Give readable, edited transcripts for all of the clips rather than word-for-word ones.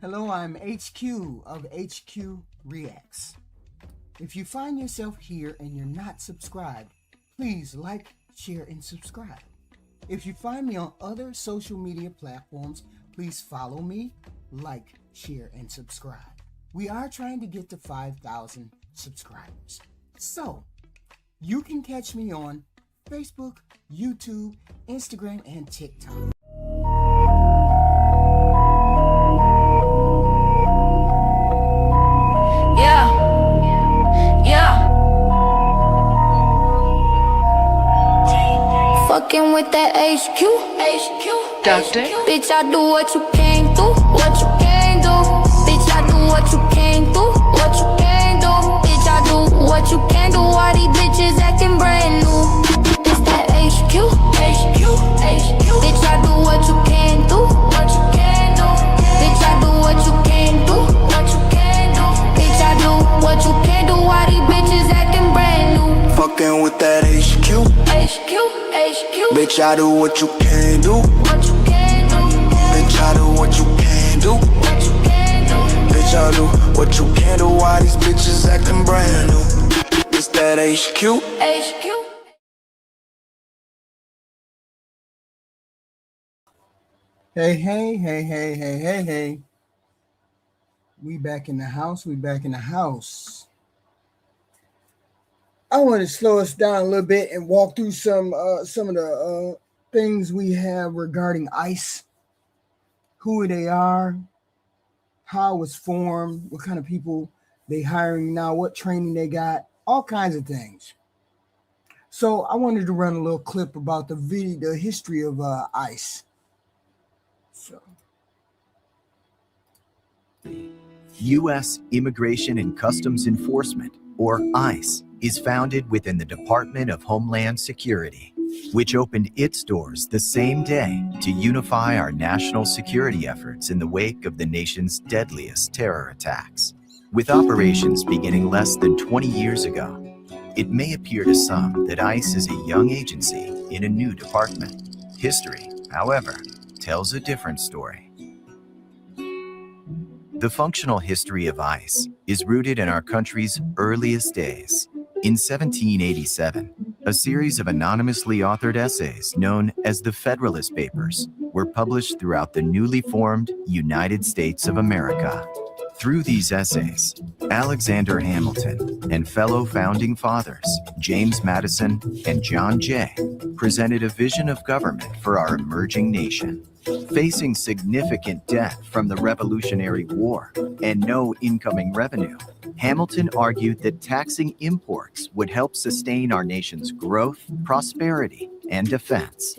Hello, I'm HQ of HQ Reacts. If you find yourself here and you're not subscribed, please like, share, and subscribe. If you find me on other social media platforms, please follow me, like, share, and subscribe. We are trying to get to 5,000 subscribers. So, you can catch me on Facebook, YouTube, Instagram, and TikTok. Fucking with that HQ. Doctor. Bitch, I do what you can't do, what you can't do. Bitch, I do what you can't do, what you can't do. Bitch, I do what you can't do. Why these bitches acting brand new? It's that HQ. Bitch, I do what you can't do, what you can't do. Bitch, I do what you can't do, what you can't do. Bitch, I do what you can't do. Why these bitches acting brand new? Fucking with that HQ. Bitch, I do what you can't do. What you can't do. Bitch, I do what you can't do. What you can't do. Bitch, I do what you can't do. Why these bitches acting brand new? It's that HQ. Hey. We back in the house. I want to slow us down a little bit and walk through some of the things we have regarding ICE, who they are, how it was formed, what kind of people they hiring now, what training they got, all kinds of things. So I wanted to run a little clip about the history of ICE. So, U.S. Immigration and Customs Enforcement, or ICE, is founded within the Department of Homeland Security, which opened its doors the same day to unify our national security efforts in the wake of the nation's deadliest terror attacks. With operations beginning less than 20 years ago, it may appear to some that ICE is a young agency in a new department. History, however, tells a different story. The functional history of ICE is rooted in our country's earliest days. In 1787, a series of anonymously authored essays known as the Federalist Papers were published throughout the newly formed United States of America. Through these essays, Alexander Hamilton and fellow founding fathers James Madison and John Jay presented a vision of government for our emerging nation. Facing significant debt from the Revolutionary War and no incoming revenue, Hamilton argued that taxing imports would help sustain our nation's growth, prosperity, and defense.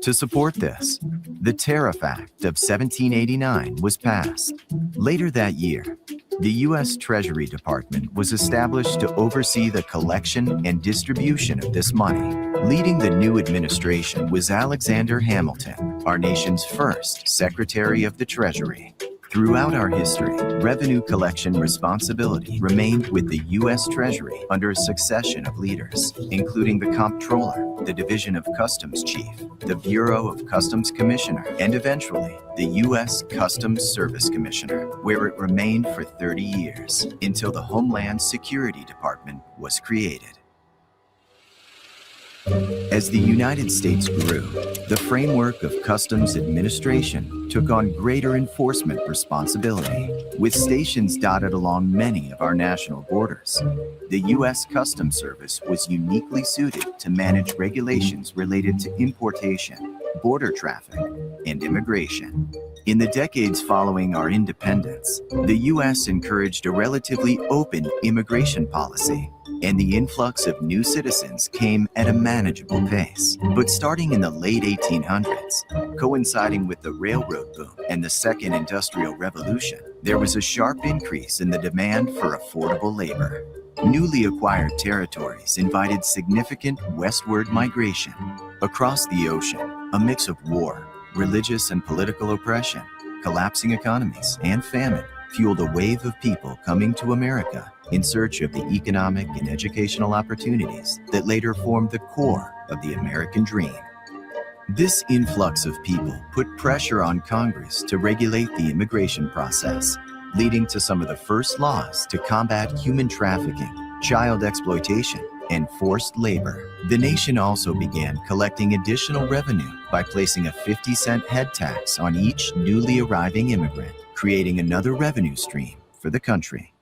To support this, the Tariff Act of 1789 was passed. Later that year, the U.S. Treasury Department was established to oversee the collection and distribution of this money. Leading the new administration was Alexander Hamilton, our nation's first Secretary of the Treasury. Throughout our history, revenue collection responsibility remained with the U.S. Treasury under a succession of leaders, including the Comptroller, the Division of Customs Chief, the Bureau of Customs Commissioner, and eventually the U.S. Customs Service Commissioner, where it remained for 30 years until the Homeland Security Department was created. As the United States grew, the framework of customs administration took on greater enforcement responsibility, with stations dotted along many of our national borders. The U.S. Customs Service was uniquely suited to manage regulations related to importation, border traffic, and immigration. In the decades following our independence, the U.S. encouraged a relatively open immigration policy, and the influx of new citizens came at a manageable pace. But starting in the late 1800s, coinciding with the railroad boom and the Second Industrial Revolution, there was a sharp increase in the demand for affordable labor. Newly acquired territories invited significant westward migration. Across the ocean, a mix of war, religious and political oppression, collapsing economies, and famine fueled a wave of people coming to America in search of the economic and educational opportunities that later formed the core of the American dream. This influx of people put pressure on Congress to regulate the immigration process, leading to some of the first laws to combat human trafficking, child exploitation, and forced labor. The nation also began collecting additional revenue by placing a 50-cent head tax on each newly arriving immigrant, creating another revenue stream for the country.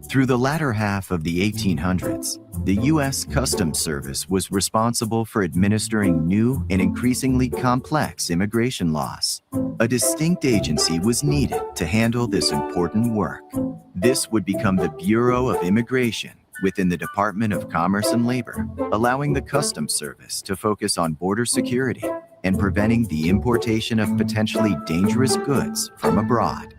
Through the latter half of the 1800s, the U.S. Customs Service was responsible for administering new and increasingly complex immigration laws. A distinct agency was needed to handle this important work. This would become the Bureau of Immigration within the Department of Commerce and Labor, allowing the Customs Service to focus on border security and preventing the importation of potentially dangerous goods from abroad.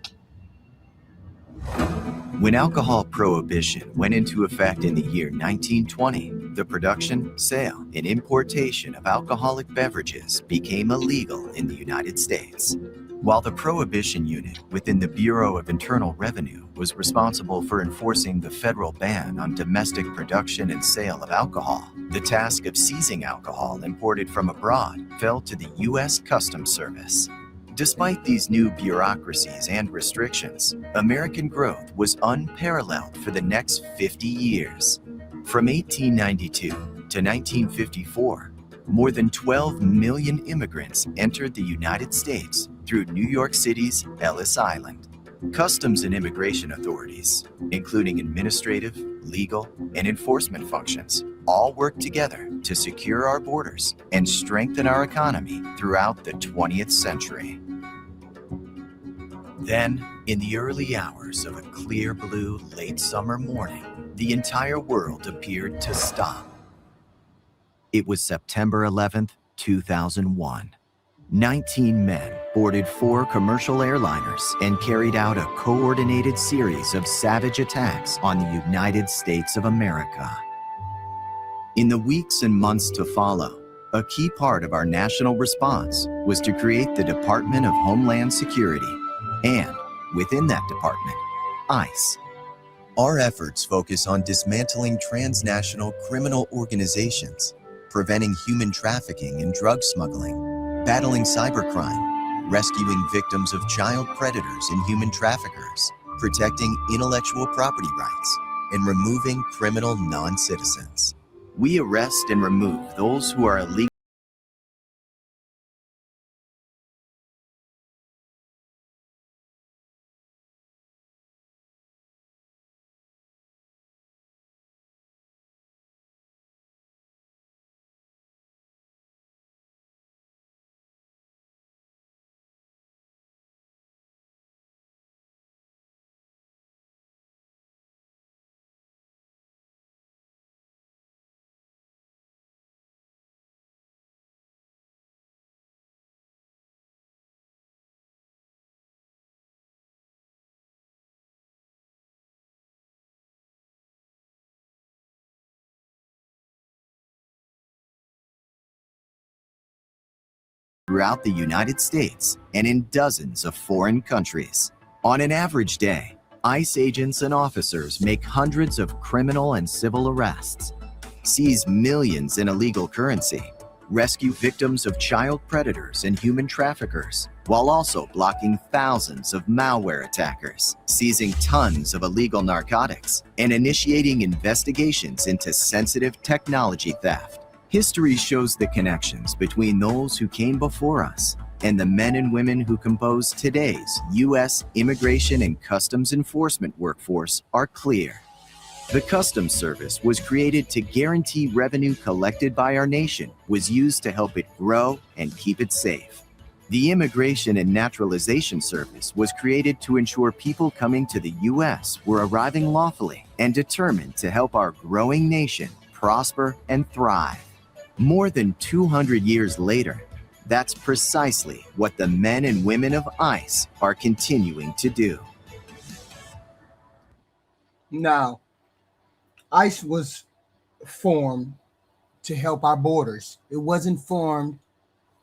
When alcohol prohibition went into effect in the year 1920, the production, sale, and importation of alcoholic beverages became illegal in the United States. While the Prohibition Unit within the Bureau of Internal Revenue was responsible for enforcing the federal ban on domestic production and sale of alcohol, the task of seizing alcohol imported from abroad fell to the U.S. Customs Service. Despite these new bureaucracies and restrictions, American growth was unparalleled for the next 50 years. From 1892 to 1954, more than 12 million immigrants entered the United States through New York City's Ellis Island. Customs and immigration authorities, including administrative, legal, and enforcement functions, all work together to secure our borders and strengthen our economy throughout the 20th century. Then, in the early hours of a clear blue late summer morning, the entire world appeared to stop. It was September 11th, 2001. 19 men boarded 4 commercial airliners and carried out a coordinated series of savage attacks on the United States of America. In the weeks and months to follow, a key part of our national response was to create the Department of Homeland Security and, within that department, ICE. Our efforts focus on dismantling transnational criminal organizations, preventing human trafficking and drug smuggling, battling cybercrime, rescuing victims of child predators and human traffickers, protecting intellectual property rights, and removing criminal non-citizens. We arrest and remove those who are illegal throughout the United States and in dozens of foreign countries. On an average day, ICE agents and officers make hundreds of criminal and civil arrests, seize millions in illegal currency, rescue victims of child predators and human traffickers, while also blocking thousands of malware attackers, seizing tons of illegal narcotics, and initiating investigations into sensitive technology theft. History shows the connections between those who came before us and the men and women who compose today's U.S. immigration and customs enforcement workforce are clear. The Customs Service was created to guarantee revenue collected by our nation was used to help it grow and keep it safe. The Immigration and Naturalization Service was created to ensure people coming to the U.S. were arriving lawfully and determined to help our growing nation prosper and thrive. More than 200 years later, that's precisely what the men and women of ICE are continuing to do. Now, ICE was formed to help our borders. It wasn't formed,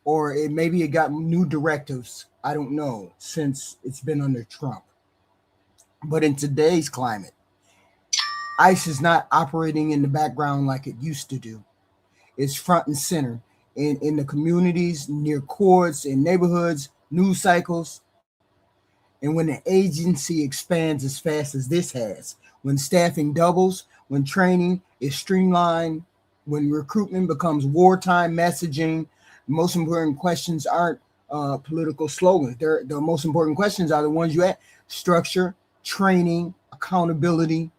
or maybe it got new directives, I don't know, since it's been under Trump. But in today's climate, ICE is not operating in the background like it used to do. It's front and center, in the communities, near courts, in neighborhoods, news cycles. And when the agency expands as fast as this has, when staffing doubles, when training is streamlined, when recruitment becomes wartime messaging, the most important questions aren't political slogans. The most important questions are the ones you ask: structure, training, accountability,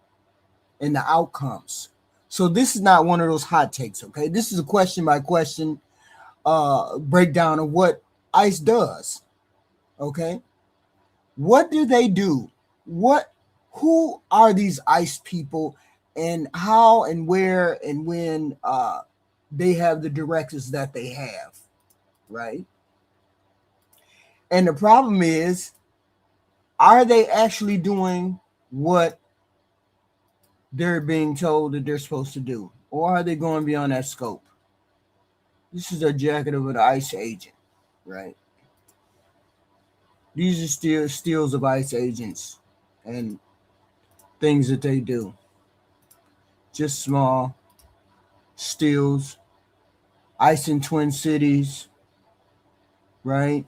and the outcomes. So this is not one of those hot takes, okay? This is a question by question breakdown of what ICE does, okay? What do they do? Who are these ICE people, and how and where and when they have the directives that they have, right? And the problem is, are they actually doing what they're being told that they're supposed to do? Or are they going beyond that scope? This is a jacket of an ICE agent, right? These are still steals of ICE agents and things that they do. Just small steals. ICE in Twin Cities, right?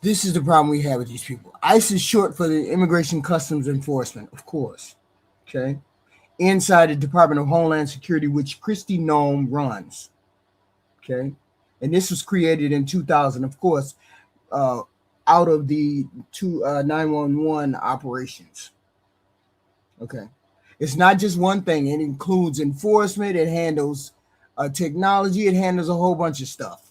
This is the problem we have with these people. ICE is short for the Immigration Customs Enforcement, of course, okay? Inside the Department of Homeland Security, which Kristi Noem runs, okay? And this was created in 2000, of course, out of the 911 operations, okay? It's not just one thing. It includes enforcement. It handles technology. It handles a whole bunch of stuff.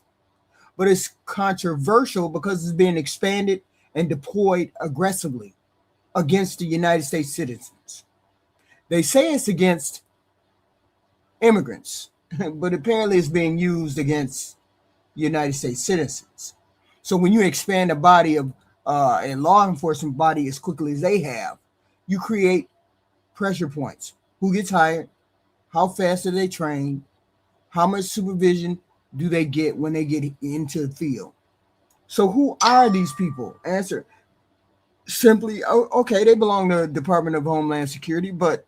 But it's controversial because it's being expanded and deployed aggressively against the United States citizens. They say it's against immigrants, but apparently it's being used against United States citizens. So when you expand a body of a law enforcement body as quickly as they have, you create pressure points. Who gets hired? How fast are they trained? How much supervision do they get when they get into the field? So who are these people? Answer simply, okay, they belong to the Department of Homeland Security, but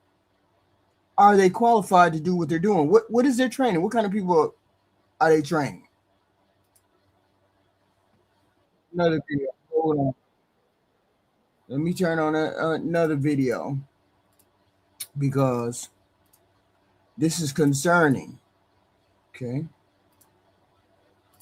are they qualified to do what they're doing? What is their training? What kind of people are they training? Another video. Hold on. Let me turn on another video because this is concerning. Okay.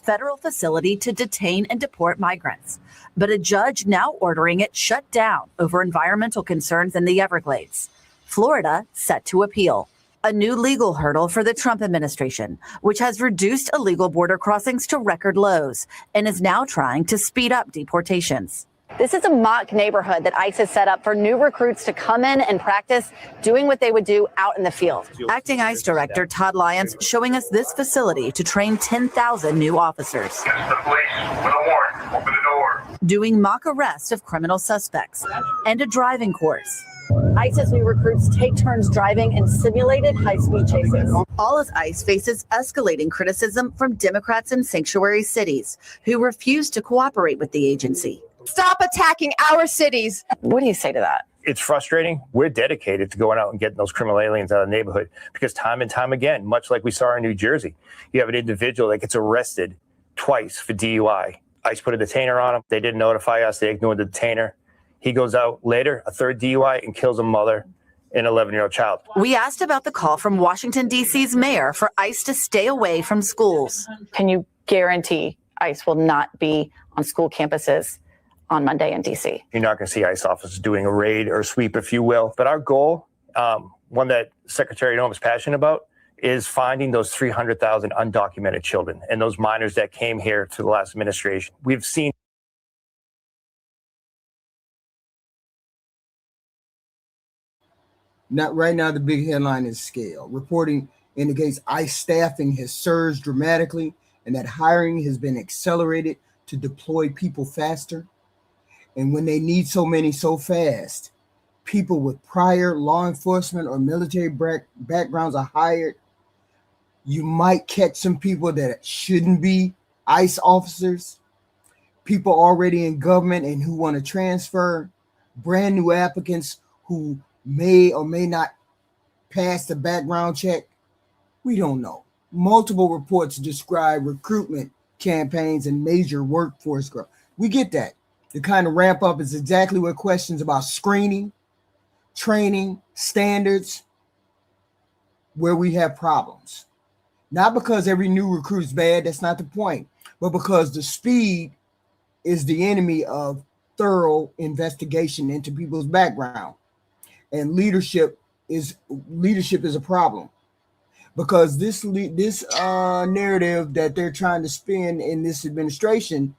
Federal facility to detain and deport migrants, but a judge now ordering it shut down over environmental concerns in the Everglades. Florida set to appeal. A new legal hurdle for the Trump administration, which has reduced illegal border crossings to record lows and is now trying to speed up deportations. This is a mock neighborhood that ICE has set up for new recruits to come in and practice doing what they would do out in the field. Acting ICE Director Todd Lyons showing us this facility to train 10,000 new officers. This is the police with a warrant. Open the door. Doing mock arrests of criminal suspects and a driving course. ICE's new recruits take turns driving in simulated high-speed chases. All as ICE faces escalating criticism from Democrats in sanctuary cities who refuse to cooperate with the agency. Stop attacking our cities. What do you say to that? It's frustrating. We're dedicated to going out and getting those criminal aliens out of the neighborhood because time and time again, much like we saw in New Jersey, you have an individual that gets arrested twice for DUI. ICE put a detainer on him. They didn't notify us. They ignored the detainer. He goes out later, a third DUI, and kills a mother and an 11-year-old child. We asked about the call from Washington, D.C.'s mayor for ICE to stay away from schools. Can you guarantee ICE will not be on school campuses on Monday in D.C.? You're not going to see ICE officers doing a raid or a sweep, if you will. But our goal, one that Secretary Noem is passionate about, is finding those 300,000 undocumented children and those minors that came here to the last administration. We've seen Not right now, the big headline is scale. Reporting indicates ICE staffing has surged dramatically and that hiring has been accelerated to deploy people faster. And when they need so many so fast, people with prior law enforcement or military backgrounds are hired. You might catch some people that shouldn't be ICE officers, people already in government and who want to transfer, brand new applicants who may or may not pass the background check. We don't know. Multiple reports describe recruitment campaigns and major workforce growth. We get that. The kind of ramp up is exactly what questions about screening, training, standards, where we have problems. Not because every new recruit is bad, that's not the point, but because the speed is the enemy of thorough investigation into people's background. And leadership is a problem, because this narrative that they're trying to spin in this administration,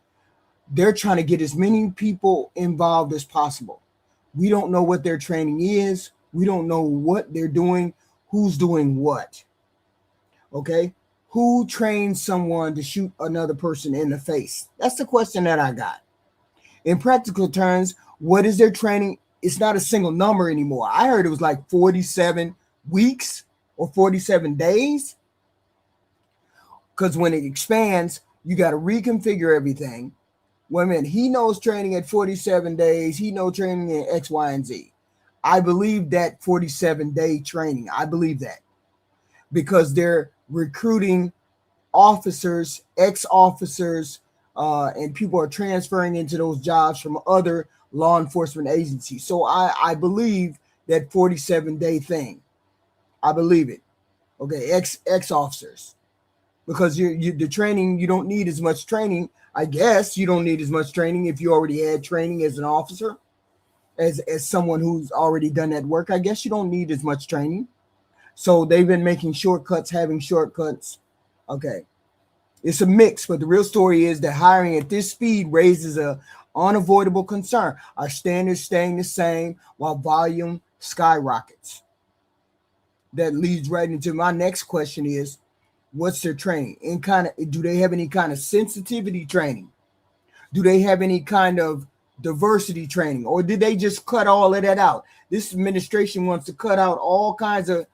they're trying to get as many people involved as possible. We don't know what their training is. We don't know what they're doing, who's doing what. Okay? Who trains someone to shoot another person in the face? That's the question that I got. In practical terms, what is their training? It's not a single number anymore. I heard it was like 47 weeks or 47 days. Because when it expands, you got to reconfigure everything. Wait a minute, he knows training at 47 days. He knows training in X, Y, and Z. I believe that 47-day training. I believe that. Because they're recruiting officers, ex-officers, and people are transferring into those jobs from other law enforcement agencies. So I believe that 47-day thing. I believe it. Okay, ex-officers. Because the training, you don't need as much training. I guess you don't need as much training if you already had training as an officer, as someone who's already done that work. I guess you don't need as much training. So they've been making shortcuts, having shortcuts. Okay. It's a mix, but the real story is that hiring at this speed raises a unavoidable concern. Our standards staying the same while volume skyrockets. That leads right into my next question is, what's their training? Do they have any kind of sensitivity training? Do they have any kind of diversity training? Or did they just cut all of that out? This administration wants to cut out all kinds of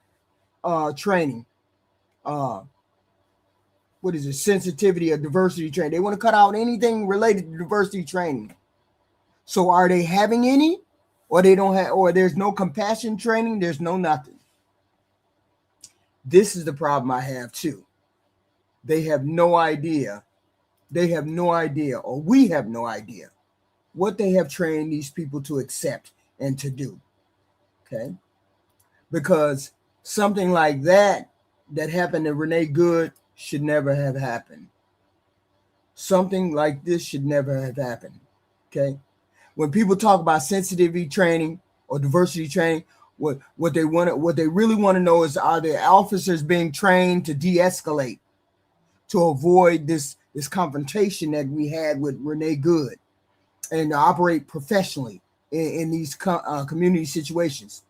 training. What is it? Sensitivity or diversity training. They want to cut out anything related to diversity training. So are they having any? Or they don't have, or there's no compassion training, there's no nothing. This is the problem I have too. They have no idea. They have no idea, or we have no idea, what they have trained these people to accept and to do. Okay? Because something like that happened to Renee Good should never have happened. Something like this should never have happened. Okay? When people talk about sensitivity training or diversity training, what they really want to know is, are the officers being trained to de-escalate, to avoid this confrontation that we had with Renee Good, and to operate professionally in these community situations?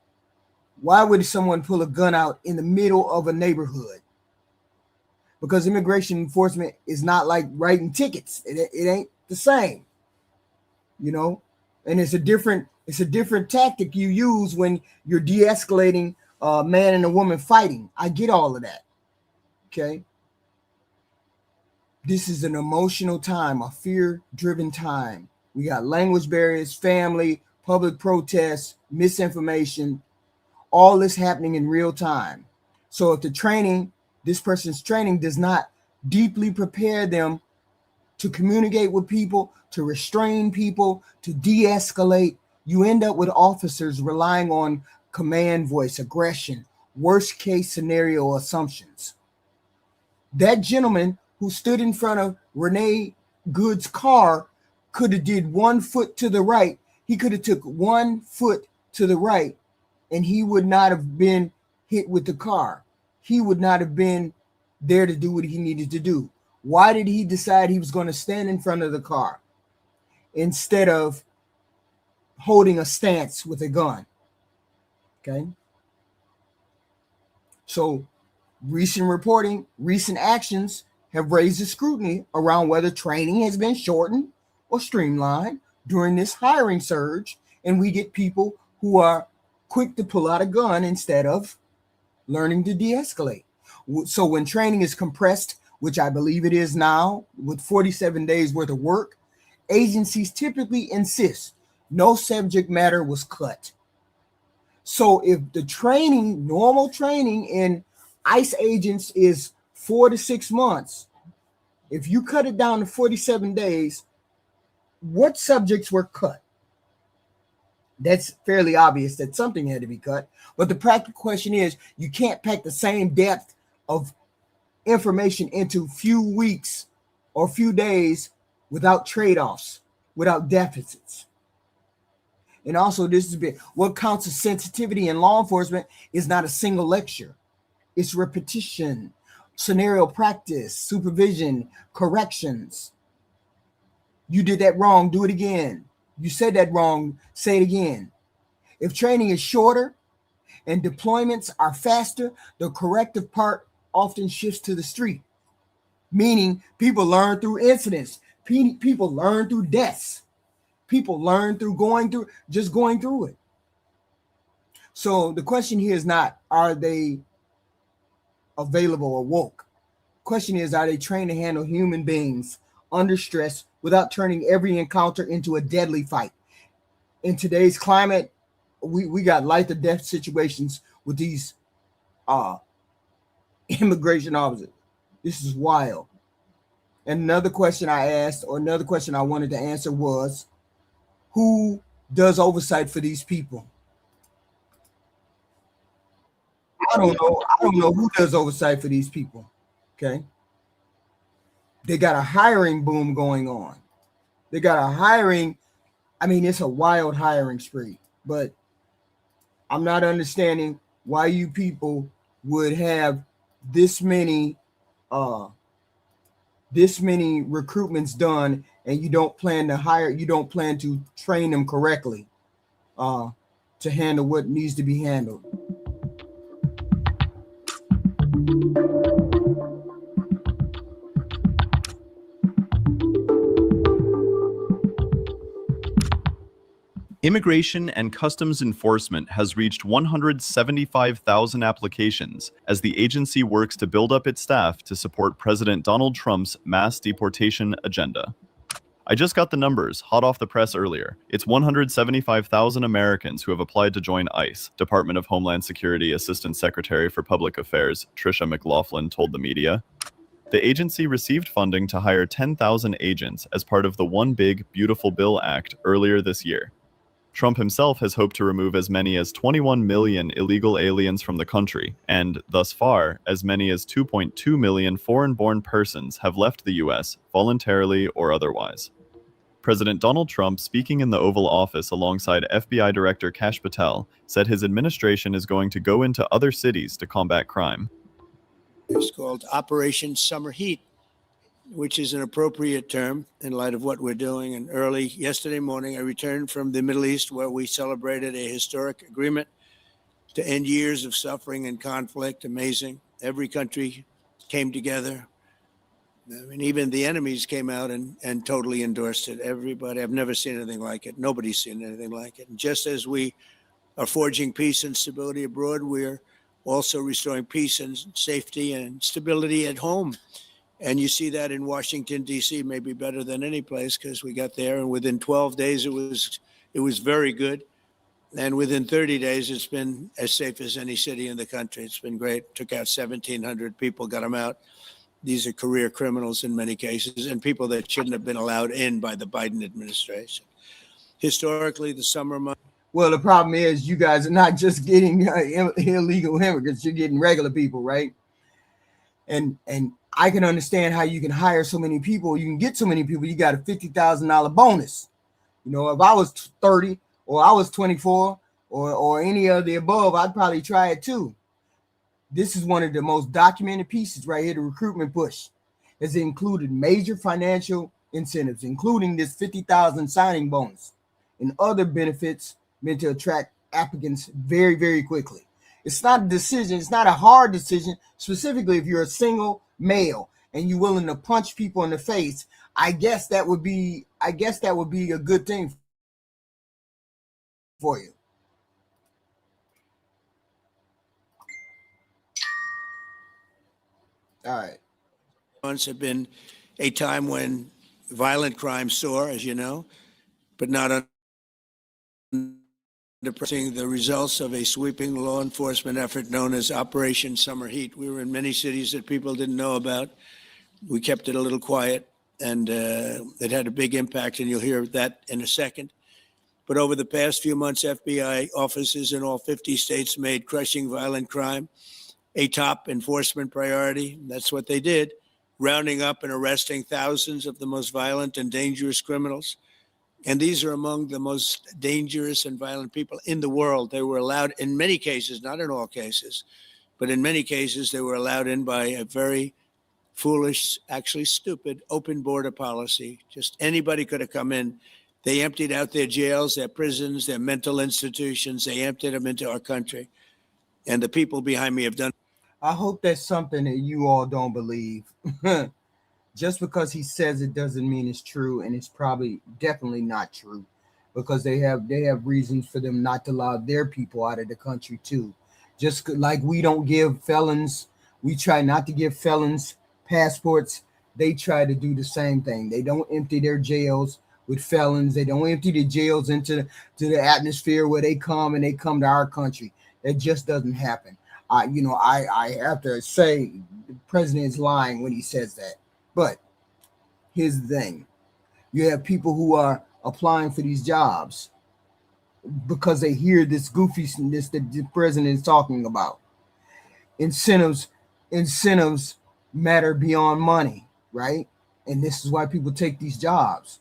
Why would someone pull a gun out in the middle of a neighborhood? Because immigration enforcement is not like writing tickets. It ain't the same, you know. And it's a different tactic you use when you're de-escalating a man and a woman fighting. I get all of that. Okay. This is an emotional time, a fear-driven time. We got language barriers, family, public protests, misinformation, all this happening in real time. So if this person's training does not deeply prepare them to communicate with people, to restrain people, to de-escalate, you end up with officers relying on command voice, aggression, worst case scenario assumptions. That gentleman who stood in front of Renee Good's car could have did 1 foot to the right. He could have took 1 foot to the right, and he would not have been hit with the car. He would not have been there to do what he needed to do. Why did he decide he was going to stand in front of the car instead of holding a stance with a gun? Okay. So recent reporting, recent actions have raised the scrutiny around whether training has been shortened or streamlined during this hiring surge, and we get people who are quick to pull out a gun instead of learning to de-escalate. So when training is compressed, which I believe it is now, with 47 days worth of work, agencies typically insist no subject matter was cut. So if the training, normal training in ICE agents is 4 to 6 months, if you cut it down to 47 days, what subjects were cut? That's fairly obvious that something had to be cut. But the practical question is, you can't pack the same depth of information into few weeks or few days without trade-offs, without deficits. And also, this is big. What counts as sensitivity in law enforcement is not a single lecture. It's repetition, scenario practice, supervision, corrections. You did that wrong, do it again. You said that wrong, say it again. If training is shorter and deployments are faster, the corrective part often shifts to the street, meaning people learn through incidents, people learn through deaths, people learn through going through it. So the question here is not, are they available or woke? Question is, are they trained to handle human beings under stress without turning every encounter into a deadly fight? In today's climate, we got life or death situations with these immigration officers. This is wild. And another question I asked, or another question I wanted to answer was, who does oversight for these people? I don't know who does oversight for these people. Okay. They got a hiring boom going on. They got a hiring, it's a wild hiring spree, but I'm not understanding why you people would have this many recruitments done and you don't plan to train them correctly to handle what needs to be handled. Immigration and Customs Enforcement has reached 175,000 applications as the agency works to build up its staff to support President Donald Trump's mass deportation agenda. I just got the numbers, hot off the press earlier. It's 175,000 Americans who have applied to join ICE, Department of Homeland Security Assistant Secretary for Public Affairs Tricia McLaughlin told the media. The agency received funding to hire 10,000 agents as part of the One Big Beautiful Bill Act earlier this year. Trump himself has hoped to remove as many as 21 million illegal aliens from the country, and, thus far, as many as 2.2 million foreign-born persons have left the U.S., voluntarily or otherwise. President Donald Trump, speaking in the Oval Office alongside FBI Director Kash Patel, said his administration is going to go into other cities to combat crime. It's called Operation Summer Heat, which is an appropriate term in light of what we're doing. And early yesterday morning, I returned from the Middle East, where we celebrated a historic agreement to end years of suffering and conflict. Amazing. Every country came together. Even the enemies came out and totally endorsed it. Everybody, I've never seen anything like it. Nobody's seen anything like it. And just as we are forging peace and stability abroad, we're also restoring peace and safety and stability at home. And you see that in Washington, D.C., maybe better than any place, because we got there, and within 12 days, it was very good. And within 30 days, it's been as safe as any city in the country. It's been great. Took out 1,700 people, got them out. These are career criminals in many cases, and people that shouldn't have been allowed in by the Biden administration. Historically, the summer months. Well, the problem is you guys are not just getting illegal immigrants, you're getting regular people, right? And I can understand how you can hire so many people. You can get so many people. You got a $50,000 bonus. If I was 30 or I was 24 or any of the above, I'd probably try it too. This is one of the most documented pieces right here, the recruitment push. It's included major financial incentives, including this 50,000 signing bonus and other benefits meant to attract applicants very, very quickly. It's not a decision. It's not a hard decision, specifically if you're a single male and you're willing to punch people in the face. I guess that would be a good thing for you. All right. Months have been a time when violent crime soar, as you know, but not Depressing the results of a sweeping law enforcement effort known as Operation Summer Heat. We were in many cities that people didn't know about. We kept it a little quiet, and it had a big impact, and you'll hear that in a second. But over the past few months, FBI offices in all 50 states made crushing violent crime a top enforcement priority. That's what they did, rounding up and arresting thousands of the most violent and dangerous criminals. And these are among the most dangerous and violent people in the world. They were allowed in many cases, not in all cases, but in many cases, they were allowed in by a very foolish, actually stupid, open border policy. Just anybody could have come in. They emptied out their jails, their prisons, their mental institutions. They emptied them into our country. And the people behind me have done. I hope that's something that you all don't believe. Just because he says it doesn't mean it's true, and it's probably definitely not true, because they have reasons for them not to allow their people out of the country too. Just like we don't give felons, we try not to give felons passports. They try to do the same thing. They don't empty their jails with felons. They don't empty the jails into the atmosphere where they come to our country. It just doesn't happen. I have to say the president is lying when he says that. But here's the thing. You have people who are applying for these jobs because they hear this goofiness that the president is talking about. Incentives matter beyond money, right? And this is why people take these jobs.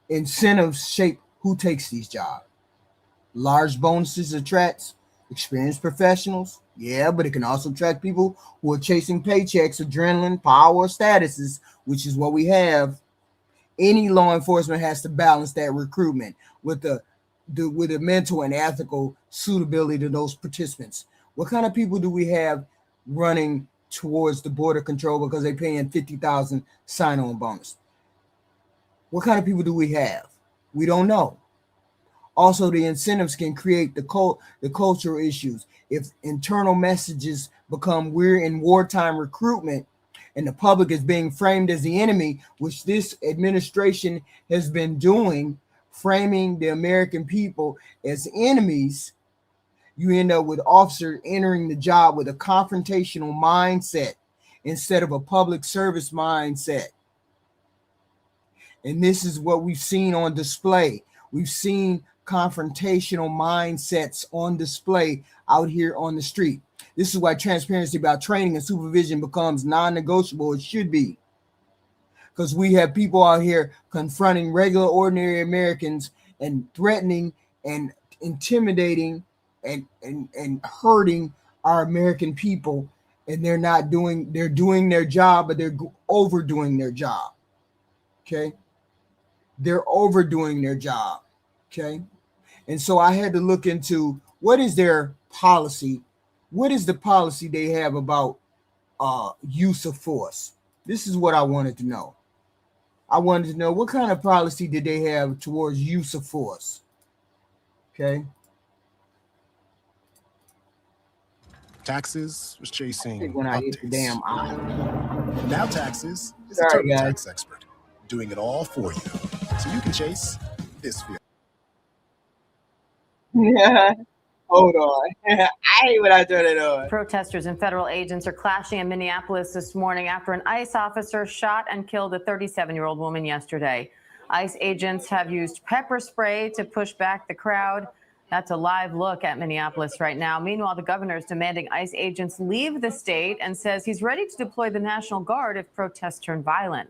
Incentives shape who takes these jobs. Large bonuses attracts experienced professionals. Yeah, but it can also attract people who are chasing paychecks, adrenaline, power, statuses, which is what we have. Any law enforcement has to balance that recruitment with the mental and ethical suitability to those participants. What kind of people do we have running towards the border control because they're paying $50,000 sign-on bonus? What kind of people do we have? We don't know. Also, the incentives can create the cultural issues. If internal messages become we're in wartime recruitment and the public is being framed as the enemy, which this administration has been doing, framing the American people as enemies, you end up with officers entering the job with a confrontational mindset instead of a public service mindset. And this is what we've seen on display. We've seen confrontational mindsets on display out here on the street. This is why transparency about training and supervision becomes non-negotiable. It should be. Because we have people out here confronting regular, ordinary Americans and threatening and intimidating and hurting our American people. And they're doing their job, but they're overdoing their job. Okay? They're overdoing their job. Okay? And so I had to look into what is their policy. What is the policy they have about use of force? This is what I wanted to know. I wanted to know what kind of policy did they have towards use of force. Okay. Taxes was chasing When I hit the damn eye. Now Taxes is Sorry, a guys. tax expert doing it all for you, so you can chase this feeling. Yeah. Hold on. I hate when I turn it on. Protesters and federal agents are clashing in Minneapolis this morning after an ICE officer shot and killed a 37-year-old woman yesterday. ICE agents have used pepper spray to push back the crowd. That's a live look at Minneapolis right now. Meanwhile, the governor is demanding ICE agents leave the state and says he's ready to deploy the National Guard if protests turn violent.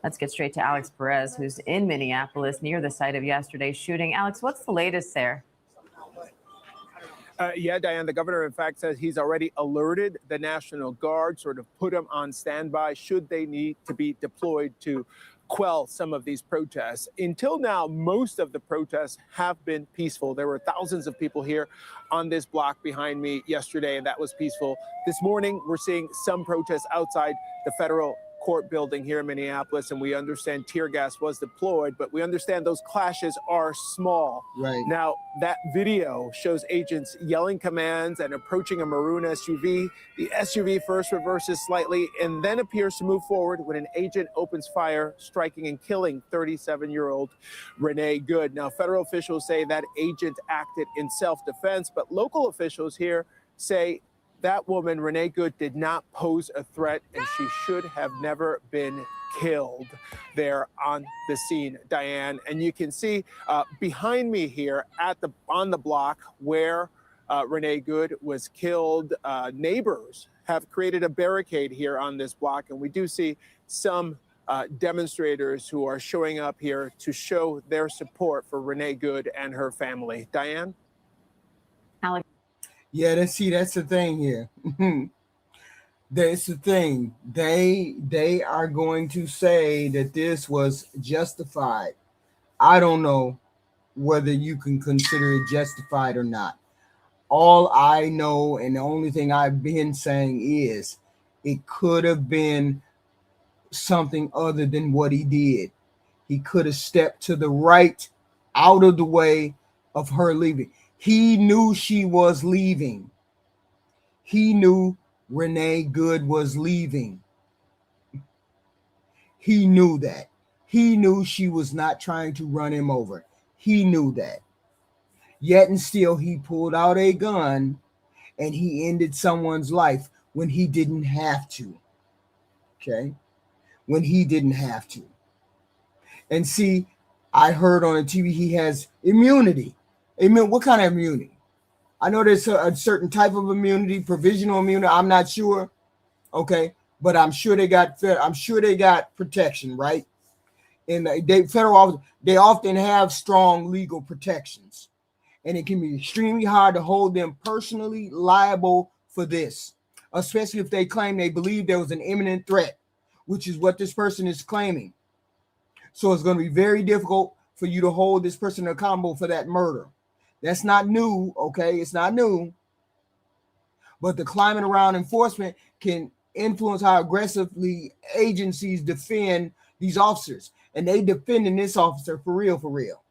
Let's get straight to Alex Perez, who's in Minneapolis near the site of yesterday's shooting. Alex, what's the latest there? Yeah, Diane, the governor, in fact, says he's already alerted the National Guard, sort of put them on standby should they need to be deployed to quell some of these protests. Until now, most of the protests have been peaceful. There were thousands of people here on this block behind me yesterday, and that was peaceful. This morning, we're seeing some protests outside the federal court building here in Minneapolis, and we understand tear gas was deployed, but we understand those clashes are small. Right. Now, that video shows agents yelling commands and approaching a maroon SUV. The SUV first reverses slightly and then appears to move forward when an agent opens fire, striking and killing 37-year-old Renee Good. Now, federal officials say that agent acted in self-defense, but local officials here say that woman, Renee Good, did not pose a threat, and she should have never been killed there on the scene, Diane. And you can see behind me here on the block where Renee Good was killed, neighbors have created a barricade here on this block, and we do see some demonstrators who are showing up here to show their support for Renee Good and her family. Diane? Alex. Yeah, that's the thing here. That's the thing. They are going to say that this was justified. I don't know whether you can consider it justified or not. All I know, and the only thing I've been saying is it could have been something other than what he did. He could have stepped to the right, out of the way of her leaving. He knew she was leaving. He knew Renee Good was leaving. He knew that. He knew she was not trying to run him over. He knew that. Yet and still, he pulled out a gun and he ended someone's life when he didn't have to. Okay? When he didn't have to. And see, I heard on the TV he has immunity. What kind of immunity? I know there's a certain type of immunity, provisional immunity. I'm not sure. Okay, but I'm sure they got protection, right? And federal officers, they often have strong legal protections, and it can be extremely hard to hold them personally liable for this, especially if they claim they believe there was an imminent threat, which is what this person is claiming. So it's going to be very difficult for you to hold this person accountable for that murder. That's not new, okay? It's not new. But the climate around enforcement can influence how aggressively agencies defend these officers. And they defending this officer for real, for real.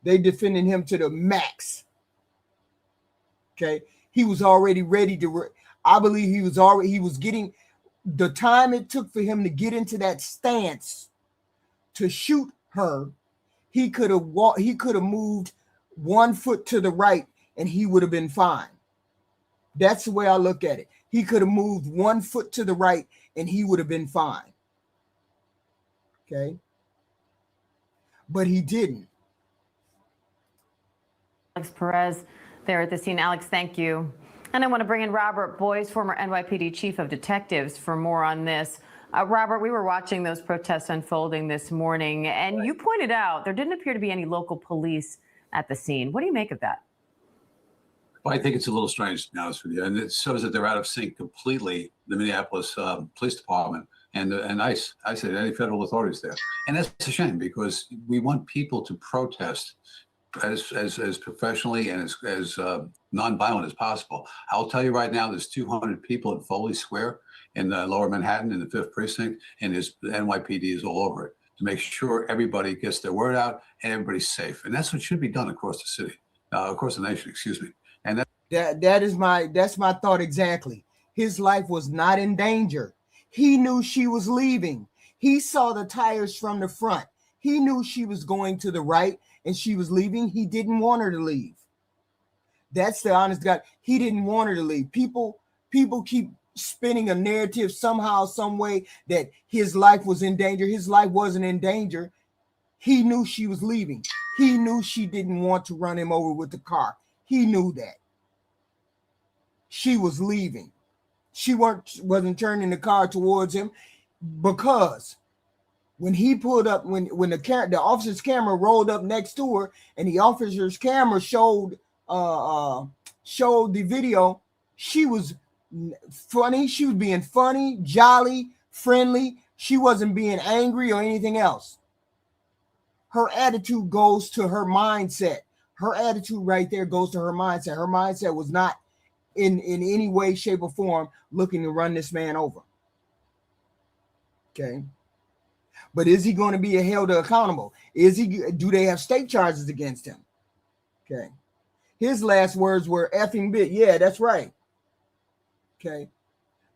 They defending him to the max. Okay? He was already ready to, I believe he was getting, the time it took for him to get into that stance to shoot her, he could have moved 1 foot to the right and he would have been fine. That's the way I look at it. He could have moved 1 foot to the right and he would have been fine. Okay? But he didn't. Alex Perez there at the scene. Alex, thank you. And I want to bring in Robert Boyce, former NYPD chief of detectives, for more on this. Robert, we were watching those protests unfolding this morning, and you pointed out there didn't appear to be any local police at the scene. What do you make of that? Well, I think it's a little strange, to be honest with you. And it shows that they're out of sync completely, the Minneapolis Police Department and ICE, I said any federal authorities there. And that's a shame because we want people to protest as professionally and as nonviolent as possible. I'll tell you right now, there's 200 people at Foley Square in Lower Manhattan in the 5th Precinct, and the NYPD is all over it to make sure everybody gets their word out and everybody's safe. And that's what should be done across the city, across the nation, excuse me. And that's my thought exactly. His life was not in danger. He knew she was leaving. He saw the tires from the front. He knew she was going to the right and she was leaving. He didn't want her to leave. That's the honest God. He didn't want her to leave. People keep spinning a narrative somehow, some way that his life was in danger. His life wasn't in danger. He knew she was leaving. He knew she didn't want to run him over with the car. He knew that. She was leaving. She wasn't turning the car towards him because when he pulled up, when the officer's camera rolled up next to her and the officer's camera showed the video, she was funny. She was being funny, jolly, friendly. She wasn't being angry or anything else. Her attitude goes to her mindset. Her attitude right there goes to her mindset. Her mindset was not in any way, shape, or form looking to run this man over. Okay. But is he going to be held accountable? Do they have state charges against him? Okay. His last words were effing bit. Yeah, that's right. Okay.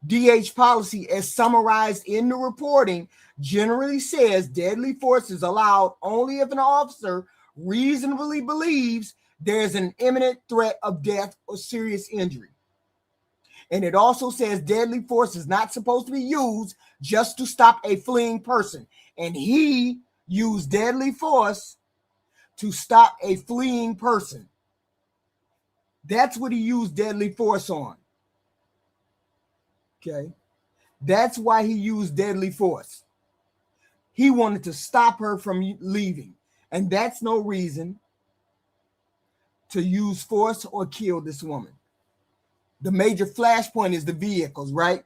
DH policy, as summarized in the reporting, generally says deadly force is allowed only if an officer reasonably believes there's an imminent threat of death or serious injury. And it also says deadly force is not supposed to be used just to stop a fleeing person. And he used deadly force to stop a fleeing person. That's what he used deadly force on. Okay. That's why he used deadly force. He wanted to stop her from leaving. And that's no reason to use force or kill this woman. The major flashpoint is the vehicles, right?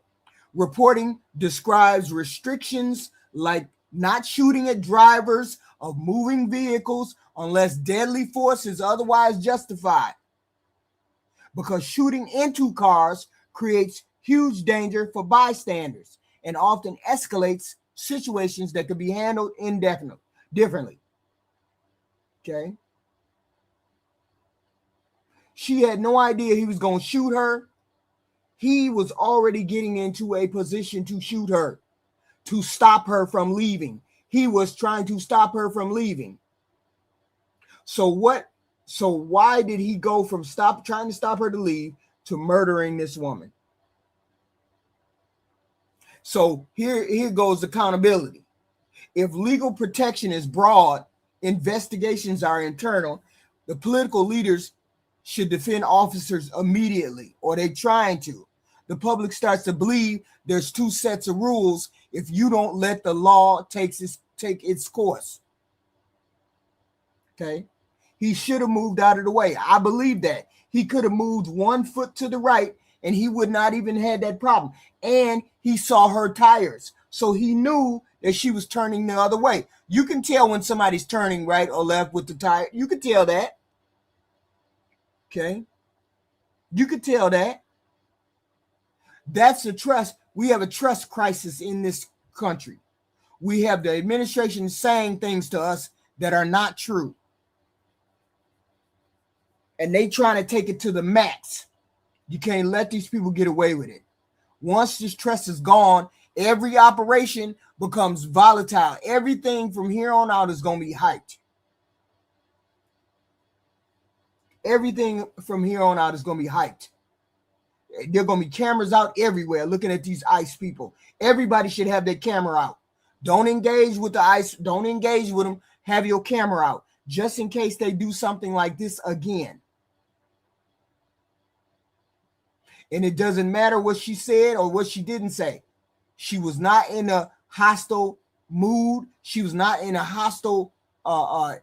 Reporting describes restrictions like not shooting at drivers of moving vehicles unless deadly force is otherwise justified. Because shooting into cars creates huge danger for bystanders and often escalates situations that could be handled differently. Okay. She had no idea he was going to shoot her. He was already getting into a position to shoot her, to stop her from leaving. He was trying to stop her from leaving. So why did he go from trying to stop her to leave to murdering this woman? So here goes accountability. If legal protection is broad, investigations are internal, the political leaders should defend officers immediately, or they're trying to. The public starts to believe there's two sets of rules if you don't let the law take its course. Okay. He should have moved out of the way. I believe that. He could have moved 1 foot to the right and he would not even had that problem. And he saw her tires. So he knew that she was turning the other way. You can tell when somebody's turning right or left with the tire. You can tell that. Okay. You could tell that. That's a trust. We have a trust crisis in this country. We have the administration saying things to us that are not true. And they trying to take it to the max. You can't let these people get away with it. Once this trust is gone, every operation becomes volatile. Everything from here on out is going to be hyped. Everything from here on out is going to be hyped. There are going to be cameras out everywhere looking at these ICE people. Everybody should have their camera out. Don't engage with the ICE. Don't engage with them. Have your camera out just in case they do something like this again. And it doesn't matter what she said or what she didn't say. She was not in a hostile mood. She was not in a hostile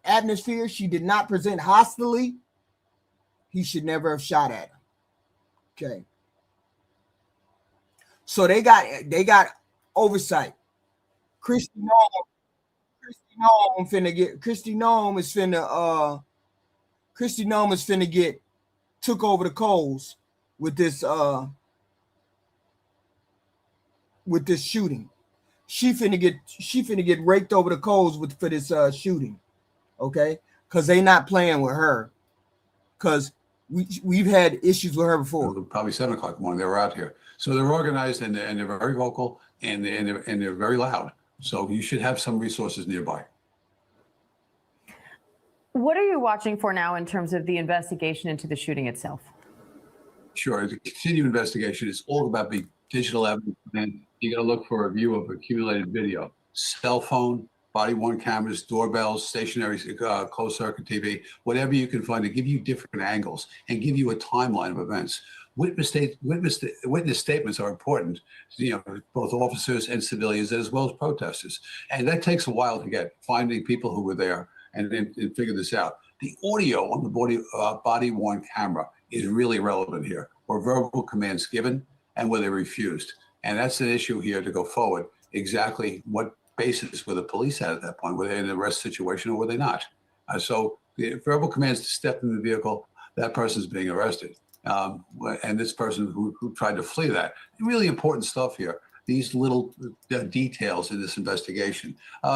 atmosphere. She did not present hostilely. He should never have shot at her. Okay. So they got oversight. Kristi Noem is finna get took over the coals with this shooting. She finna get raked over the coals for this shooting. Okay? Because they not playing with her. Because we've had issues with her before. Probably 7 o'clock in the morning. They were out here. So they're organized and they're very vocal and they're very loud. So you should have some resources nearby. What are you watching for now in terms of the investigation into the shooting itself? Sure. The continued investigation is all about the digital evidence. And you got to look for a view of accumulated video, cell phone, body-worn cameras, doorbells, stationary closed-circuit TV, whatever you can find to give you different angles and give you a timeline of events. Witness statements are important, both officers and civilians, as well as protesters. And that takes a while to get, finding people who were there and figure this out. The audio on the body-worn camera is really relevant here, or verbal commands given and were they refused. And that's an issue here to go forward. Exactly what basis were the police at that point? Were they in an arrest situation or were they not? So the verbal commands to step in the vehicle, that person's being arrested. And this person who tried to flee that. Really important stuff here. these little details in this investigation.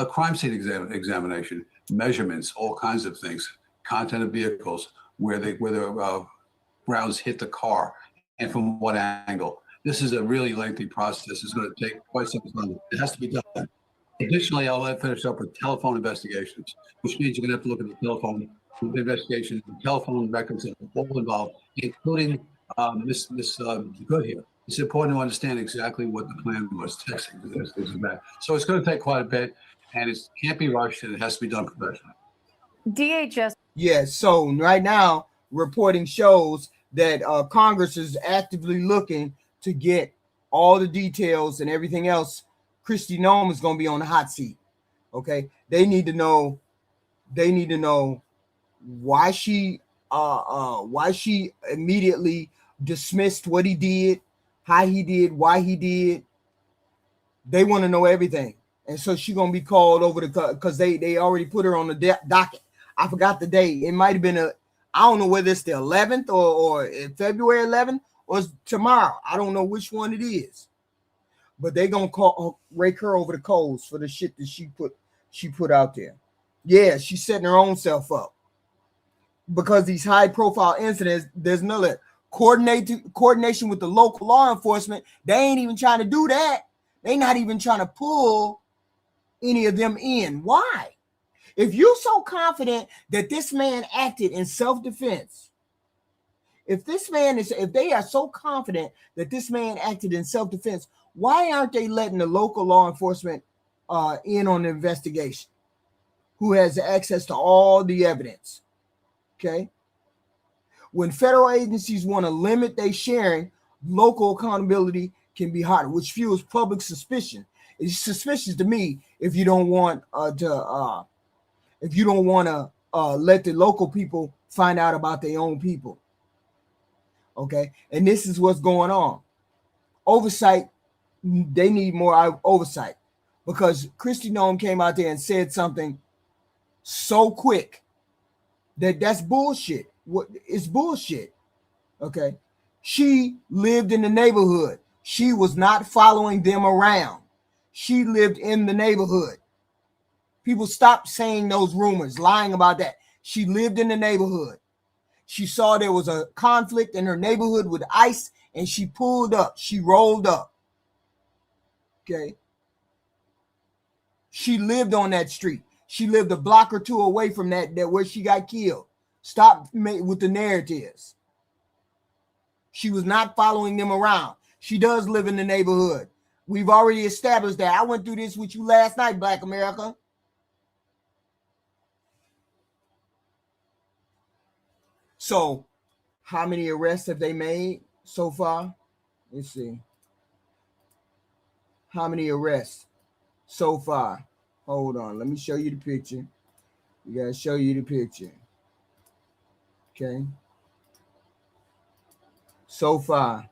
Crime scene examination, measurements, all kinds of things, content of vehicles, where the rounds hit the car, and from what angle. This is a really lengthy process. It's going to take quite some time. It has to be done. Additionally, I'll finish up with telephone investigations, which means you're going to have to look at the telephone investigations, the telephone records that are all involved, including Miss Good here. It's important to understand exactly what the plan was, texting this and that. So it's going to take quite a bit, and it can't be rushed, and it has to be done professionally. DHS. Yeah, so right now, reporting shows that Congress is actively looking to get all the details and everything else. Kristi Noem is going to be on the hot seat. Okay, they need to know why she immediately dismissed what he did, how he did, why he did. They want to know everything, and so she's gonna be called over because they already put her on the docket. I forgot the day. It might have been I don't know whether it's the 11th or February 11th or it's tomorrow. I don't know which one it is, but they gonna rake her over the coals for the shit that she put out there. Yeah, she's setting her own self up because these high profile incidents. There's no coordination with the local law enforcement. They ain't even trying to do that. They not even trying to pull any of them in. Why? If you're so confident that this man acted in self-defense, if they are so confident that this man acted in self-defense, why aren't they letting the local law enforcement in on the investigation, who has access to all the evidence? Okay. When federal agencies want to limit their sharing, local accountability can be harder, which fuels public suspicion. It's suspicious to me if you don't want to let the local people find out about their own people. Okay, and this is what's going on. Oversight, they need more oversight because Kristi Noem came out there and said something so quick that's bullshit. It's bullshit. Okay, she lived in the neighborhood. She was not following them around. She lived in the neighborhood. People stopped saying those rumors, lying about that. She lived in the neighborhood. She saw there was a conflict in her neighborhood with ICE, and she pulled up. She rolled up. Okay. She lived on that street. She lived a block or two away from that where she got killed. Stop with the narratives. She was not following them around. She does live in the neighborhood. We've already established that. I went through this with you last night, Black America. So, how many arrests have they made so far? Let's see. How many arrests so far? Hold on. Let me show you the picture. We got to show you the picture. Okay. So far,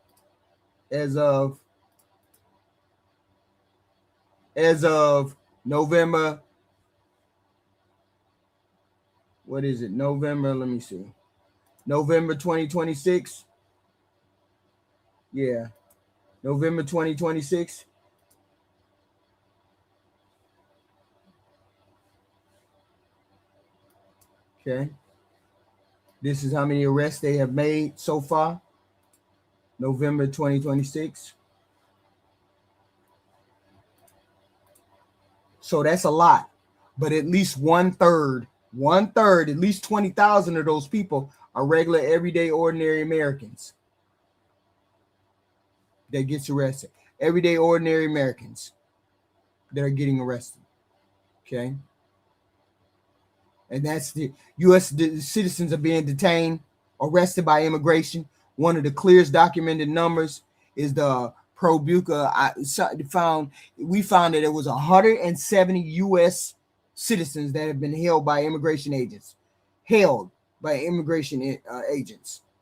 as of November, what is it? November, let me see. November 2026. Yeah. November 2026. Okay. This is how many arrests they have made so far. November 2026. So that's a lot. But at least one third, at least 20,000 of those people are regular, everyday, ordinary Americans that gets arrested. Everyday, ordinary Americans that are getting arrested. Okay. And that's the U.S. citizens are being detained, arrested by immigration. One of the clearest documented numbers is the ProBuca. We found that it was 170 U.S. citizens that have been held by immigration agents,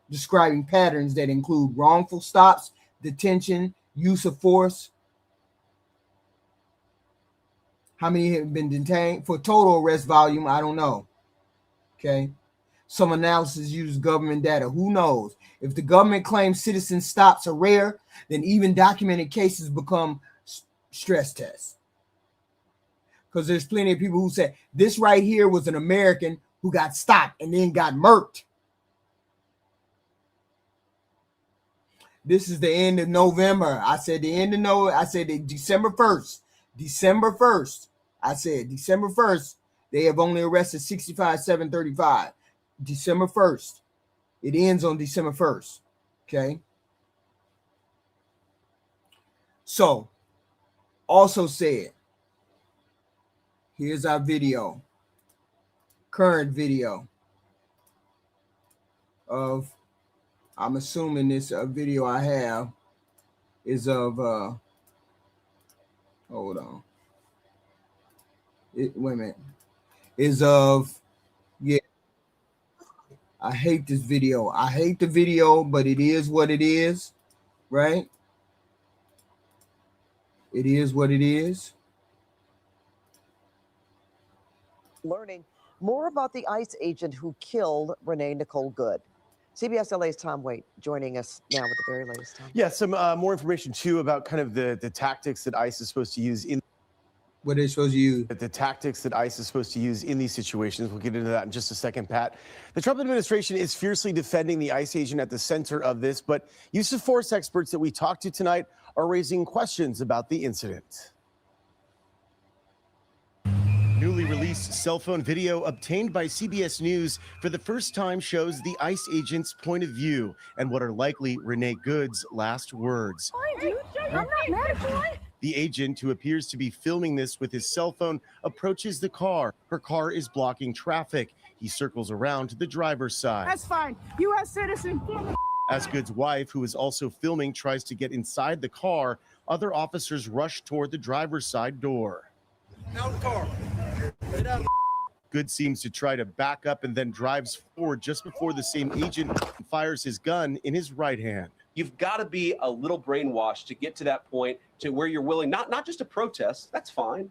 describing patterns that include wrongful stops, detention, use of force. How many have been detained? For total arrest volume, I don't know. Okay. Some analysis uses government data. Who knows? If the government claims citizen stops are rare, then even documented cases become stress test. Because there's plenty of people who say this right here was an American who got stopped and then got murked. This is the end of November. I said the end of November. I said December 1st. December 1st. I said December 1st. They have only arrested 65,735. December 1st. It ends on December 1st. Okay. So, also said, here's our video. Current video of, I'm assuming this video I have is of, hold on. Wait a minute. Is of, yeah. I hate this video. I hate the video, but it is what it is, right? It is what it is. Learning more about the ICE agent who killed Renee Nicole Good. CBS LA's Tom Waite joining us now with the very latest. Tom. Yeah, some more information too about kind of the tactics that ICE is supposed to use in. What they're supposed to use. The tactics that ICE is supposed to use in these situations. We'll get into that in just a second, Pat. The Trump administration is fiercely defending the ICE agent at the center of this, but use of force experts that we talked to tonight are raising questions about the incident. Newly released cell phone video obtained by CBS News for the first time shows the ICE agent's point of view and what are likely Renee Good's last words. Fine, dude. I'm not mad at you. The agent, who appears to be filming this with his cell phone, approaches the car. Her car is blocking traffic. He circles around to the driver's side. That's fine. U.S. citizen. As Good's wife, who is also filming, tries to get inside the car, other officers rush toward the driver's side door. Out the car. Get out. Good seems to try to back up and then drives forward just before the same agent fires his gun in his right hand. You've got to be a little brainwashed to get to that point to where you're willing, not just to protest, that's fine,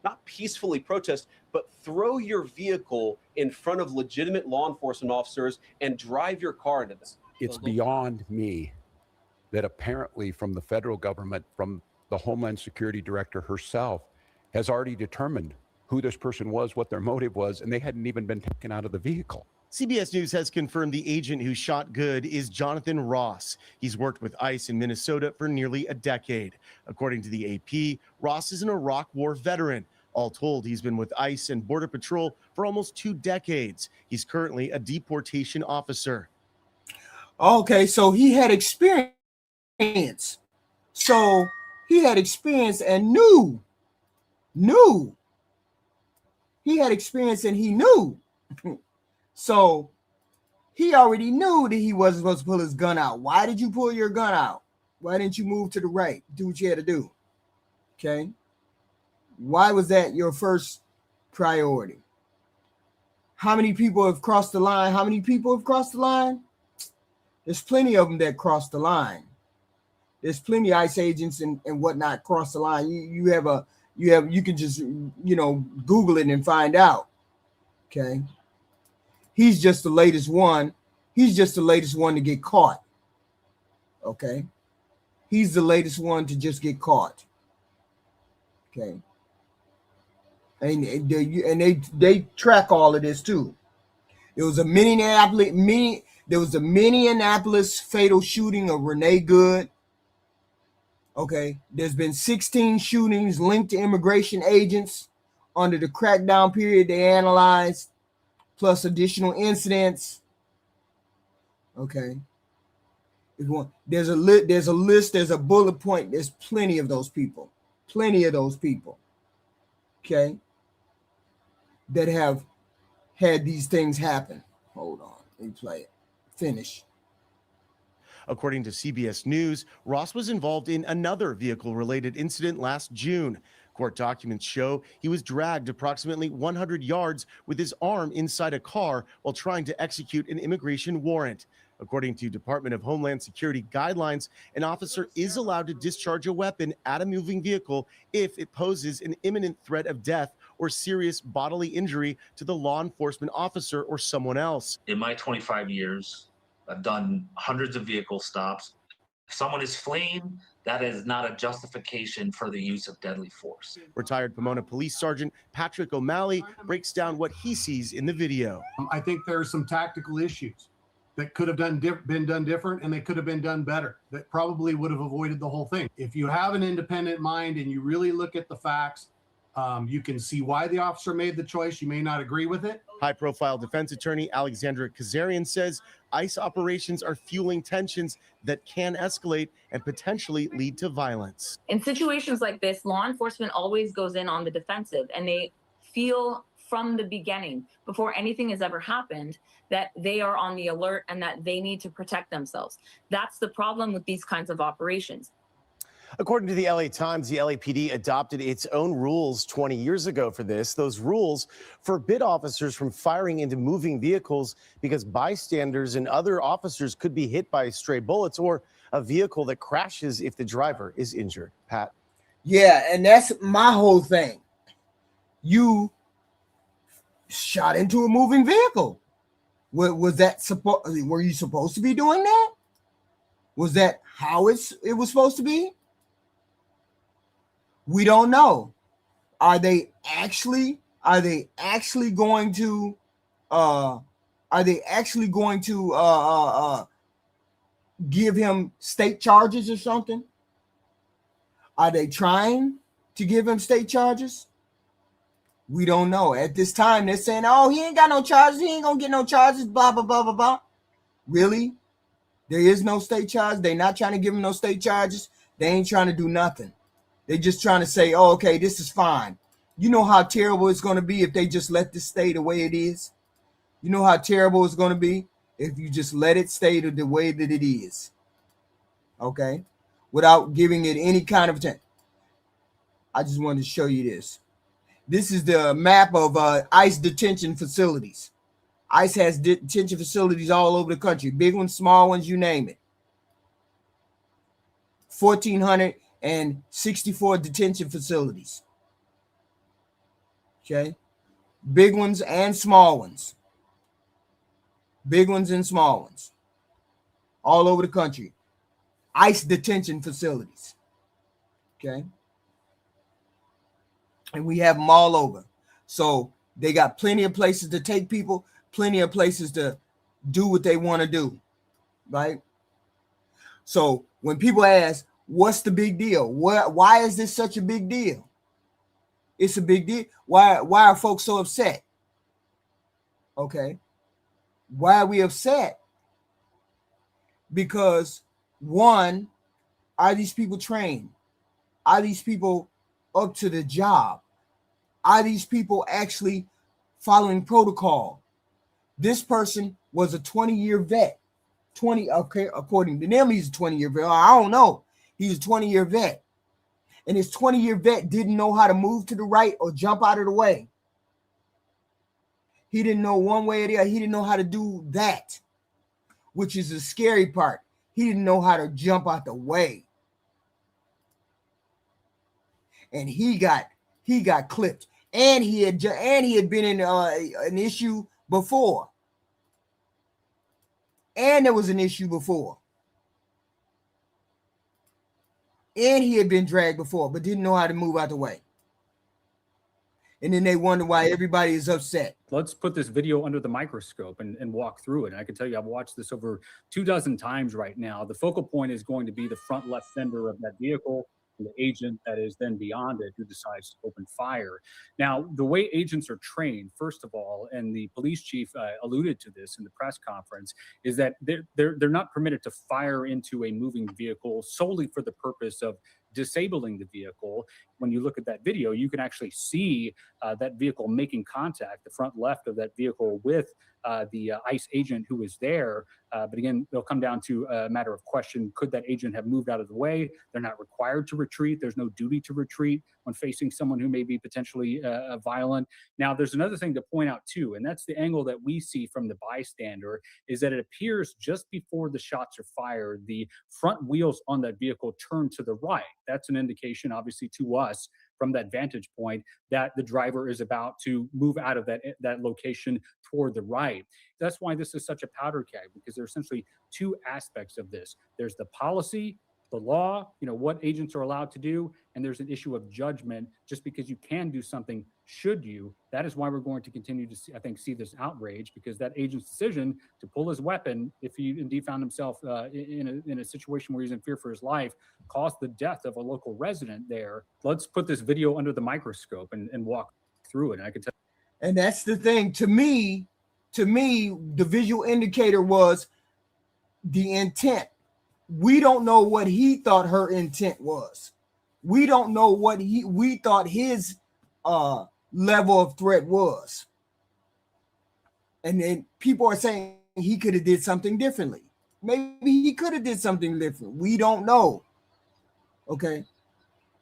not peacefully protest, but throw your vehicle in front of legitimate law enforcement officers and drive your car into this. It's beyond me that apparently from the federal government, from the Homeland Security Director herself, has already determined who this person was, what their motive was, and they hadn't even been taken out of the vehicle. CBS News has confirmed the agent who shot Good is Jonathan Ross. He's worked with ICE in Minnesota for nearly a decade. According to the AP, Ross is an Iraq War veteran. All told, he's been with ICE and Border Patrol for almost 2 decades. He's currently a deportation officer. Okay, so he had experience. So he had experience and knew. He had experience and he knew. So he already knew that he wasn't supposed to pull his gun out. Why did you pull your gun out? Why didn't you move to the right? Do what you had to do. Okay. Why was that your first priority? How many people have crossed the line? How many people have crossed the line? There's plenty of them that crossed the line. There's plenty of ICE agents and whatnot cross the line. You can just, Google it and find out. Okay. He's just the latest one. He's just the latest one to get caught. Okay. He's the latest one to just get caught. Okay. And they track all of this too. There was a Minneapolis fatal shooting of Renee Good. Okay. There's been 16 shootings linked to immigration agents under the crackdown period they analyzed, plus additional incidents. Okay. There's a list, there's a bullet point. There's plenty of those people. Okay. That have had these things happen. Hold on. Let me play it. Finish. According to CBS News, Ross was involved in another vehicle-related incident last June. Court documents show he was dragged approximately 100 yards with his arm inside a car while trying to execute an immigration warrant. According to Department of Homeland Security guidelines, an officer is allowed to discharge a weapon at a moving vehicle if it poses an imminent threat of death or serious bodily injury to the law enforcement officer or someone else. In my 25 years, I've done hundreds of vehicle stops. If someone is fleeing, that is not a justification for the use of deadly force. Retired Pomona Police Sergeant Patrick O'Malley breaks down what he sees in the video. I think there are some tactical issues that could have been done different, and they could have been done better, that probably would have avoided the whole thing. If you have an independent mind and you really look at the facts, you can see why the officer made the choice. You may not agree with it. High-profile defense attorney Alexandra Kazarian says ICE operations are fueling tensions that can escalate and potentially lead to violence. In situations like this, law enforcement always goes in on the defensive, and they feel from the beginning, before anything has ever happened, that they are on the alert and that they need to protect themselves. That's the problem with these kinds of operations. According to the LA Times, the LAPD adopted its own rules 20 years ago for this. Those rules forbid officers from firing into moving vehicles because bystanders and other officers could be hit by stray bullets or a vehicle that crashes if the driver is injured. Pat? Yeah, and that's my whole thing. You shot into a moving vehicle. Was that were you supposed to be doing that? Was that how it was supposed to be? We don't know. Are they actually going to give him state charges or something? Are they trying to give him state charges? We don't know. At this time, they're saying, oh, he ain't got no charges. He ain't going to get no charges, blah, blah, blah, blah, blah. Really? There is no state charge? They're not trying to give him no state charges? They ain't trying to do nothing. They're just trying to say, oh, okay, this is fine. You know how terrible it's going to be if they just let this stay the way it is? You know how terrible it's going to be if you just let it stay the way that it is? Okay? Without giving it any kind of attention. I just wanted to show you this. This is the map of ICE detention facilities. ICE has detention facilities all over the country. Big ones, small ones, you name it. 1,464 detention facilities. Okay? Big ones and small ones. Big ones and small ones. All over the country. ICE detention facilities. Okay? And we have them all over. So they got plenty of places to take people, plenty of places to do what they want to do, right? So when people ask, what's the big deal? Why is this such a big deal? It's a big deal. Why are folks so upset? Okay. Why are we upset? Because one, are these people trained? Are these people up to the job? Are these people actually following protocol? This person was a 20-year vet. According to them, he's a 20-year vet. I don't know. He's a 20-year vet. And his 20-year vet didn't know how to move to the right or jump out of the way. He didn't know one way or the other. He didn't know how to do that, which is the scary part. He didn't know how to jump out the way. And he got clipped. And he had been in an issue before. And there was an issue before. And he had been dragged before, but didn't know how to move out the way. And then they wonder why everybody is upset. Let's put this video under the microscope and walk through it. And I can tell you, I've watched this over 24 times right now. The focal point is going to be the front left fender of that vehicle, and the agent that is then beyond it who decides to open fire. Now, the way agents are trained, first of all, and the police chief alluded to this in the press conference, is that they're not permitted to fire into a moving vehicle solely for the purpose of disabling the vehicle. When you look at that video, you can actually see that vehicle making contact, the front left of that vehicle, with the ICE agent who is there. But again, they'll come down to a matter of question. Could that agent have moved out of the way? They're not required to retreat. There's no duty to retreat when facing someone who may be potentially violent. Now, there's another thing to point out too, and that's the angle that we see from the bystander, is that it appears just before the shots are fired, the front wheels on that vehicle turn to the right. That's an indication, obviously, to us from that vantage point that the driver is about to move out of that location toward the right. That's why this is such a powder keg, because there's essentially two aspects of this. There's the policy, the law, what agents are allowed to do, and there's an issue of judgment. Just because you can do something, should you? That is why we're going to continue to see this outrage, because that agent's decision to pull his weapon, if he indeed found himself in a situation where he's in fear for his life, caused the death of a local resident there. Let's put this video under the microscope and walk through it. And I can tell. And that's the thing. To me, the visual indicator was the intent. We don't know what he thought her intent was. We don't know what we thought his level of threat was. And then people are saying he could have did something differently. Maybe he could have did something different. We don't know. Okay.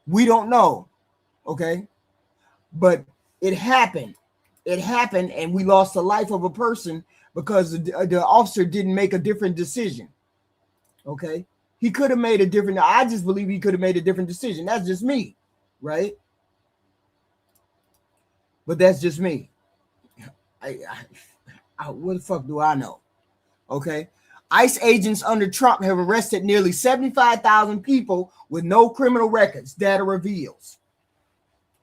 We don't know. Okay. But it happened. It happened, and we lost the life of a person because the officer didn't make a different decision. Okay. He could have made a different. I just believe he could have made a different decision. That's just me, right? But that's just me. What the fuck do I know? Okay. ICE agents under Trump have arrested nearly 75,000 people with no criminal records, data reveals.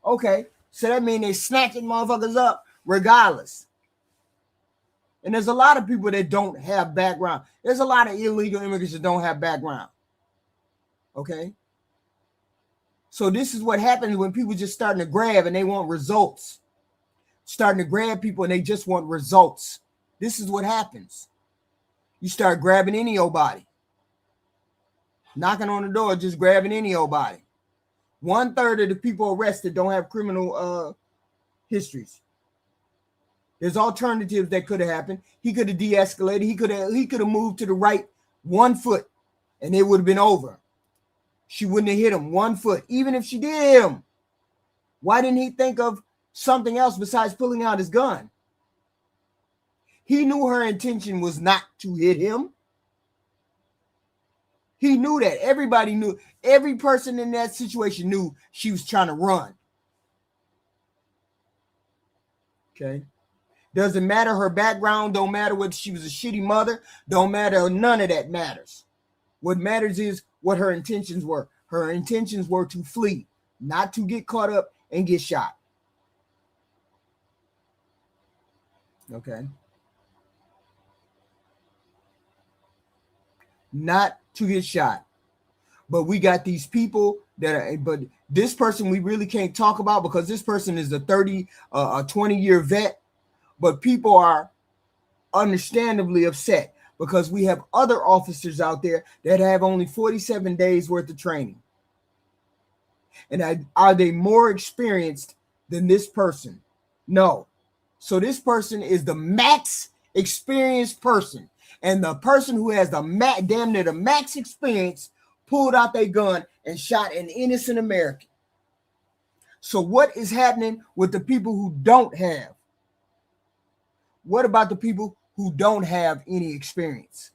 Okay. So that means they snatching motherfuckers up regardless. And there's a lot of people that don't have background. There's a lot of illegal immigrants that don't have background. Okay. So this is what happens when people just starting to grab and they want results. Starting to grab people and they just want results. This is what happens. You start grabbing any old body. Knocking on the door, just grabbing any old body. 1/3 of the people arrested don't have criminal histories. There's alternatives that could have happened. He could have de-escalated. He could have moved to the right 1 foot and it would have been over. She wouldn't have hit him 1 foot. Even if she did hit him, why didn't he think of something else besides pulling out his gun? He knew her intention was not to hit him. He knew that. Everybody knew. Every person in that situation knew she was trying to run. Okay. Doesn't matter her background. Don't matter whether she was a shitty mother. Don't matter. None of that matters. What matters is what her intentions were. Her intentions were to flee, not to get caught up and get shot. Okay. Not to get shot. But we got these people that are, but this person we really can't talk about because this person is a 20-year vet. But people are understandably upset because we have other officers out there that have only 47 days worth of training. And are they more experienced than this person? No. So this person is the max experienced person. And the person who has the damn near the max experience pulled out their gun and shot an innocent American. So what is happening with the people who don't have? What about the people who don't have any experience?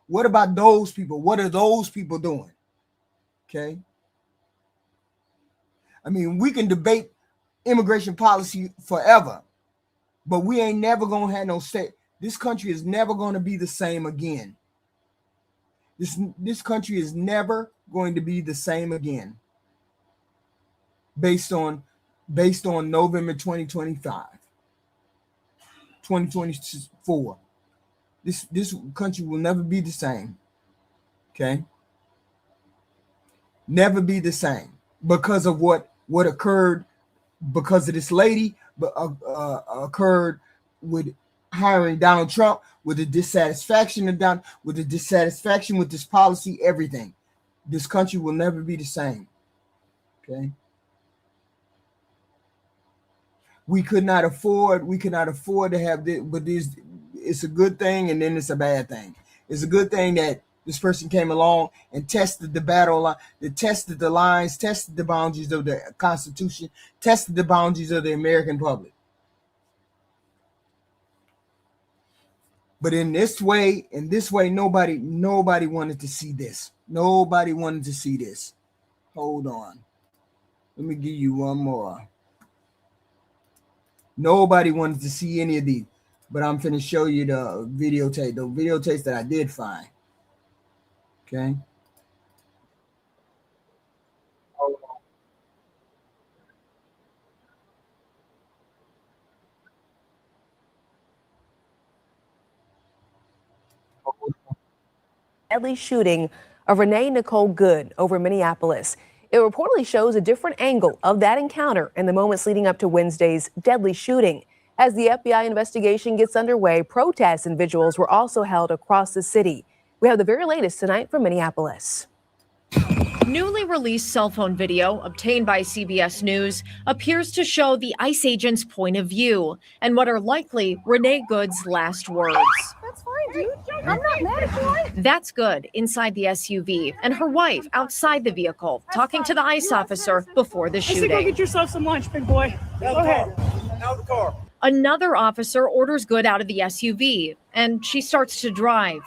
What about those people? What are those people doing? Okay. I mean, we can debate immigration policy forever, but we ain't never going to have no state. This country is never going to be the same again. This country is never going to be the same again. Based on November 2025. 2024. This country will never be the same. Okay? Never be the same because of what occurred, because of this lady occurred with hiring Donald Trump, with the dissatisfaction with this policy, everything. This country will never be the same. Okay? We could not afford to have this, but it's a good thing and then it's a bad thing. It's a good thing that this person came along and tested the battle line, tested the lines, tested the boundaries of the Constitution, tested the boundaries of the American public. But in this way, nobody wanted to see this. Nobody wanted to see this. Hold on. Let me give you one more. Nobody wanted to see any of these, but I'm finna show you the videotapes that I did find. Okay. Deadly shooting of Renee Nicole Good over Minneapolis. It reportedly shows a different angle of that encounter and the moments leading up to Wednesday's deadly shooting. As the FBI investigation gets underway, protests and vigils were also held across the city. We have the very latest tonight from Minneapolis. Newly released cell phone video obtained by CBS News appears to show the ICE agent's point of view and what are likely Renee Good's last words. That's fine, dude. I'm not mad at you. That's Good inside the SUV and her wife outside the vehicle talking to the ICE officer before the I said, go shooting. get yourself some lunch, big boy. Go ahead. Out of the car. Another officer orders Good out of the SUV and she starts to drive.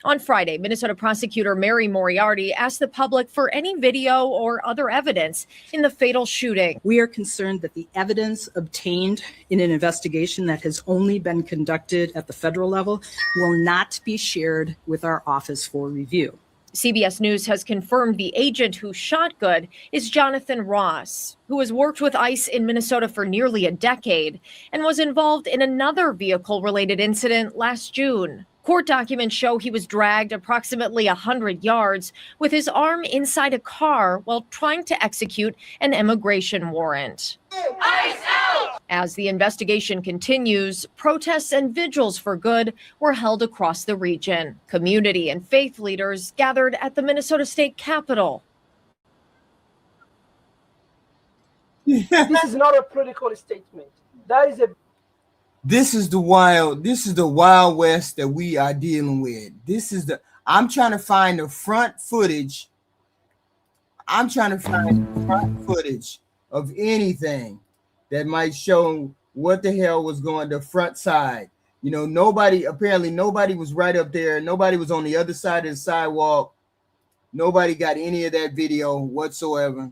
On Friday, Minnesota prosecutor Mary Moriarty asked the public for any video or other evidence in the fatal shooting. We are concerned that the evidence obtained in an investigation that has only been conducted at the federal level will not be shared with our office for review. CBS News has confirmed the agent who shot Good is Jonathan Ross, who has worked with ICE in Minnesota for nearly a decade and was involved in another vehicle-related incident last June. Court documents show he was dragged approximately 100 yards with his arm inside a car while trying to execute an immigration warrant. ICE out! As the investigation continues, protests and vigils for Good were held across the region. Community and faith leaders gathered at the Minnesota State Capitol. This is not a political statement. That is a This is the wild west that we are dealing with. I'm trying to find the front footage. I'm trying to find the front footage of anything that might show what the hell was going the front side. You know, nobody was right up there. Nobody was on the other side of the sidewalk. Nobody got any of that video whatsoever.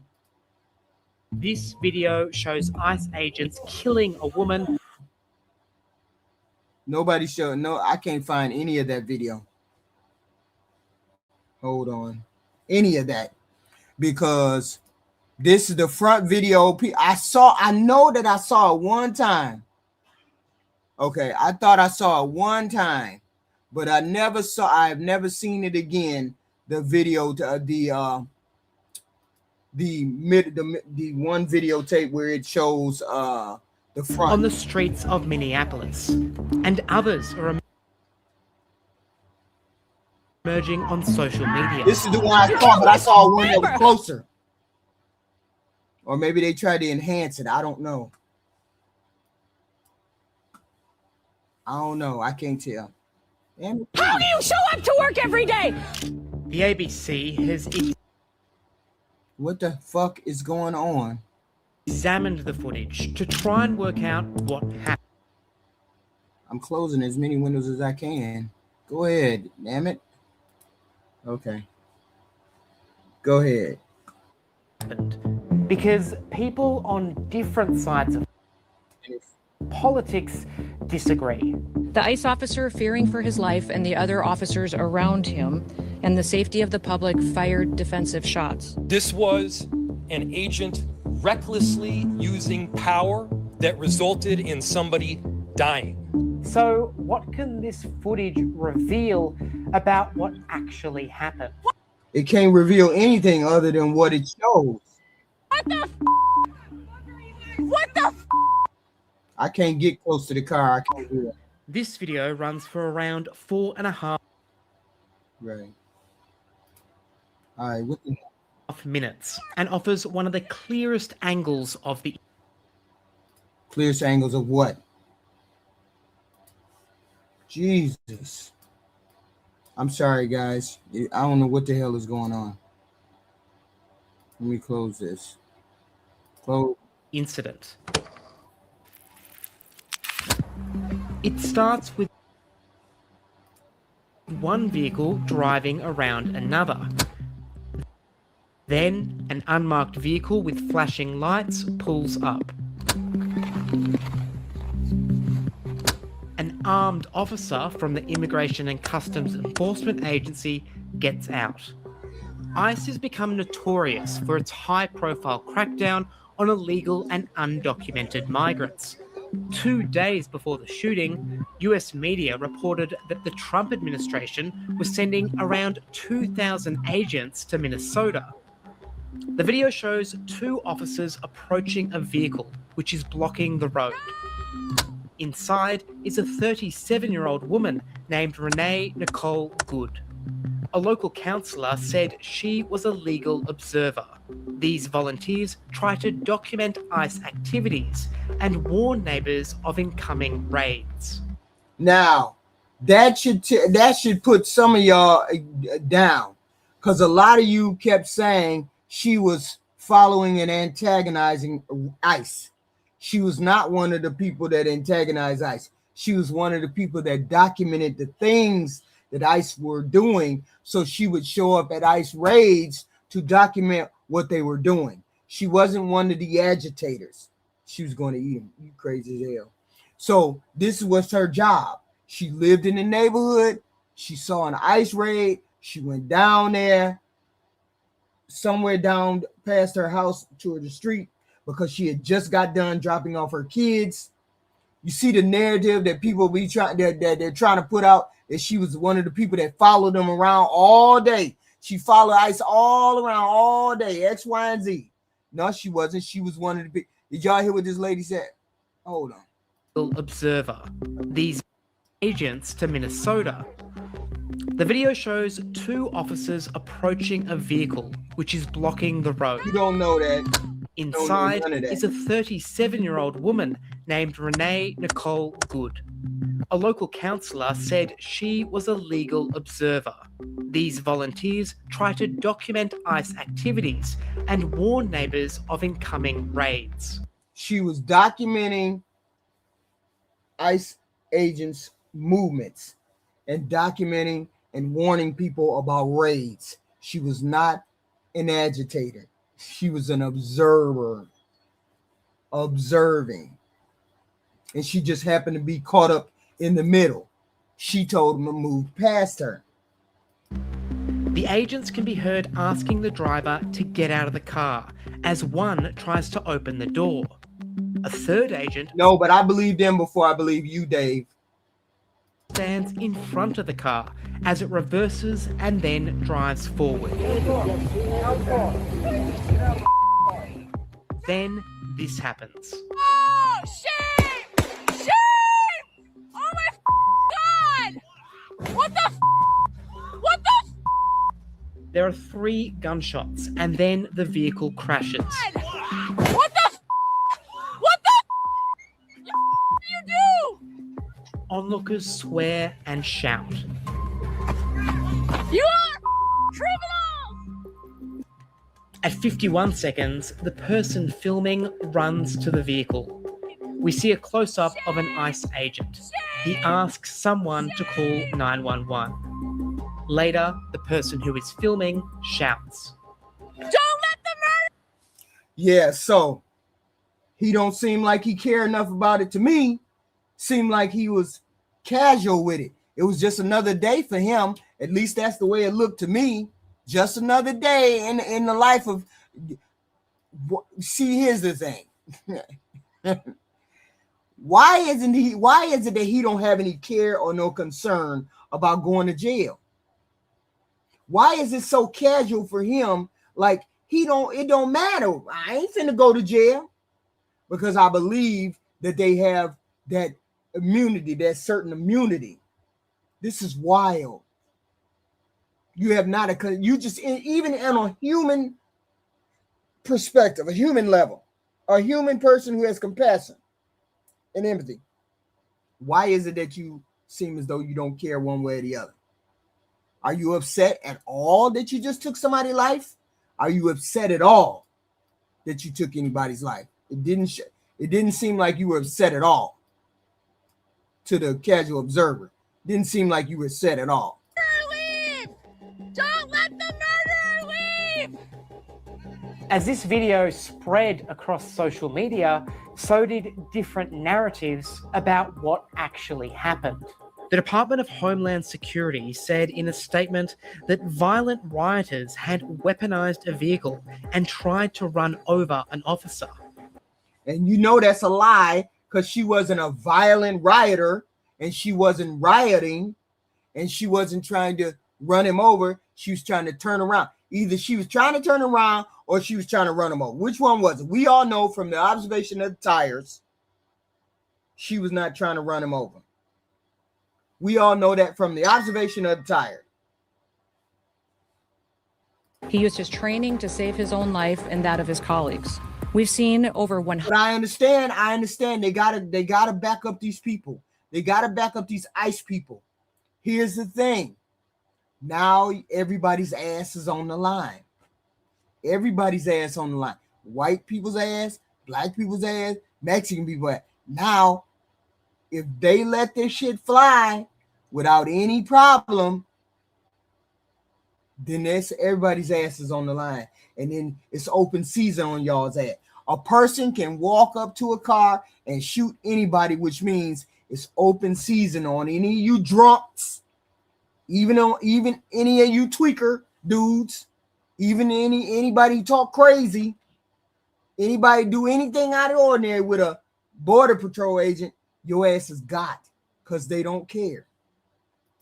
This video shows ICE agents killing a woman. Nobody showed. No, I can't find any of that video. Hold on. Any of that. Because this is the front video. I know that I saw it one time. Okay, I thought I saw it one time, but I have never seen it again. The video, the one videotape where it shows the front. on the streets of Minneapolis, and others are emerging on social media. This is the one I saw, but I saw one that was closer. Or maybe they tried to enhance it. I don't know. I can't tell. How do you show up to work every day? The ABC has What the fuck is going on? Examined the footage to try and work out what happened. I'm closing as many windows as I can. Go ahead, damn it. Okay. Go ahead. Because people on different sides of politics disagree. The ICE officer, fearing for his life and the other officers around him and the safety of the public, fired defensive shots. This was an agent recklessly using power that resulted in somebody dying. So, what can this footage reveal about what actually happened? It can't reveal anything other than what it shows. What the What the I can't get close to the car. I can't do it. This video runs for around 4.5 Right. All right. What the minutes and offers one of the clearest angles of the clearest angles of what? Jesus. I'm sorry, guys. I don't know what the hell is going on. Let me close this. Close. incident. It starts with one vehicle driving around another. Then, an unmarked vehicle with flashing lights pulls up. An armed officer from the Immigration and Customs Enforcement Agency gets out. ICE has become notorious for its high-profile crackdown on illegal and undocumented migrants. 2 days before the shooting, US media reported that the Trump administration was sending around 2,000 agents to Minnesota. The video shows 2 officers approaching a vehicle which is blocking the road. Inside is a 37-year-old woman named Renee Nicole Good. A local councillor said she was a legal observer. These volunteers try to document ICE activities and warn neighbours of incoming raids. Now, that should put some of y'all down, because a lot of you kept saying she was following and antagonizing ICE. She was not one of the people that antagonized ICE. She was one of the people that documented the things that ICE were doing, so she would show up at ICE raids to document what they were doing. She wasn't one of the agitators. She was going to eat them. You crazy as hell. So this was her job. She lived in the neighborhood. She saw an ICE raid. She went down there, somewhere down past her house to the street, because she had just got done dropping off her kids. You see the narrative that people be trying that they're trying to put out, that she was one of the people that followed them around all day. She followed ICE all around all day, X, Y, and Z. No, she wasn't. She was one of the big. Did y'all hear what this lady said? Hold on. Observer. These agents to Minnesota. The video shows 2 officers approaching a vehicle which is blocking the road. You don't know that. Inside is a 37-year-old woman named Renee Nicole Good. A local councillor said she was a legal observer. These volunteers try to document ICE activities and warn neighbours of incoming raids. She was documenting ICE agents' movements and documenting and warning people about raids. She was not an agitator. She was an observer, observing. And she just happened to be caught up in the middle. She told him to move past her. The agents can be heard asking the driver to get out of the car as one tries to open the door. A third agent... No, but I believe them before I believe you, Dave. ...stands in front of the car as it reverses and then drives forward. Then this happens. Oh, shame! Shame! Oh my God! What the What the There are 3 gunshots and then the vehicle crashes. What the What the you do? Onlookers swear and shout. You are criminal! At 51 seconds, the person filming runs to the vehicle. We see a close-up of an ICE agent. He asks someone to call 911. Later, the person who is filming shouts. Don't let them murder! Yeah, so he don't seem like he cared enough about it to me. Seemed like he was casual with it. It was just another day for him. At least that's the way it looked to me. Just another day in the life of... See, here's the thing. Why is it that he don't have any care or no concern about going to jail? Why is it so casual for him? Like, it don't matter. I ain't finna go to jail. Because I believe that they have that immunity, that certain immunity. This is wild. You have not even on a human perspective, a human level, a human person who has compassion and empathy. Why is it that you seem as though you don't care one way or the other? Are you upset at all that you just took somebody's life? Are you upset at all that you took anybody's life? It didn't seem like you were upset at all. To the casual observer, didn't seem like you were upset at all. Leave! Don't let the murderer leave! As this video spread across social media, so did different narratives about what actually happened. The Department of Homeland Security said in a statement that violent rioters had weaponized a vehicle and tried to run over an officer. And you know that's a lie, because she wasn't a violent rioter, and she wasn't rioting, and she wasn't trying to run him over. She was trying to turn around. Either she was trying to turn around or she was trying to run him over. Which one was it? We all know from the observation of the tires, she was not trying to run him over. We all know that from the observation of the tire. He used his training to save his own life and that of his colleagues. We've seen over 100. But I understand. They gotta back up these people. They gotta back up these ICE people. Here's the thing. Now everybody's ass is on the line. Everybody's ass on the line. White people's ass, black people's ass, Mexican people ass. Now, if they let this shit fly without any problem, then everybody's ass is on the line. And then it's open season on y'all's ass. A person can walk up to a car and shoot anybody, which means it's open season on any of you drunks, even any of you tweaker dudes, even anybody who talk crazy, anybody do anything out of the ordinary with a border patrol agent, your ass is got, because they don't care.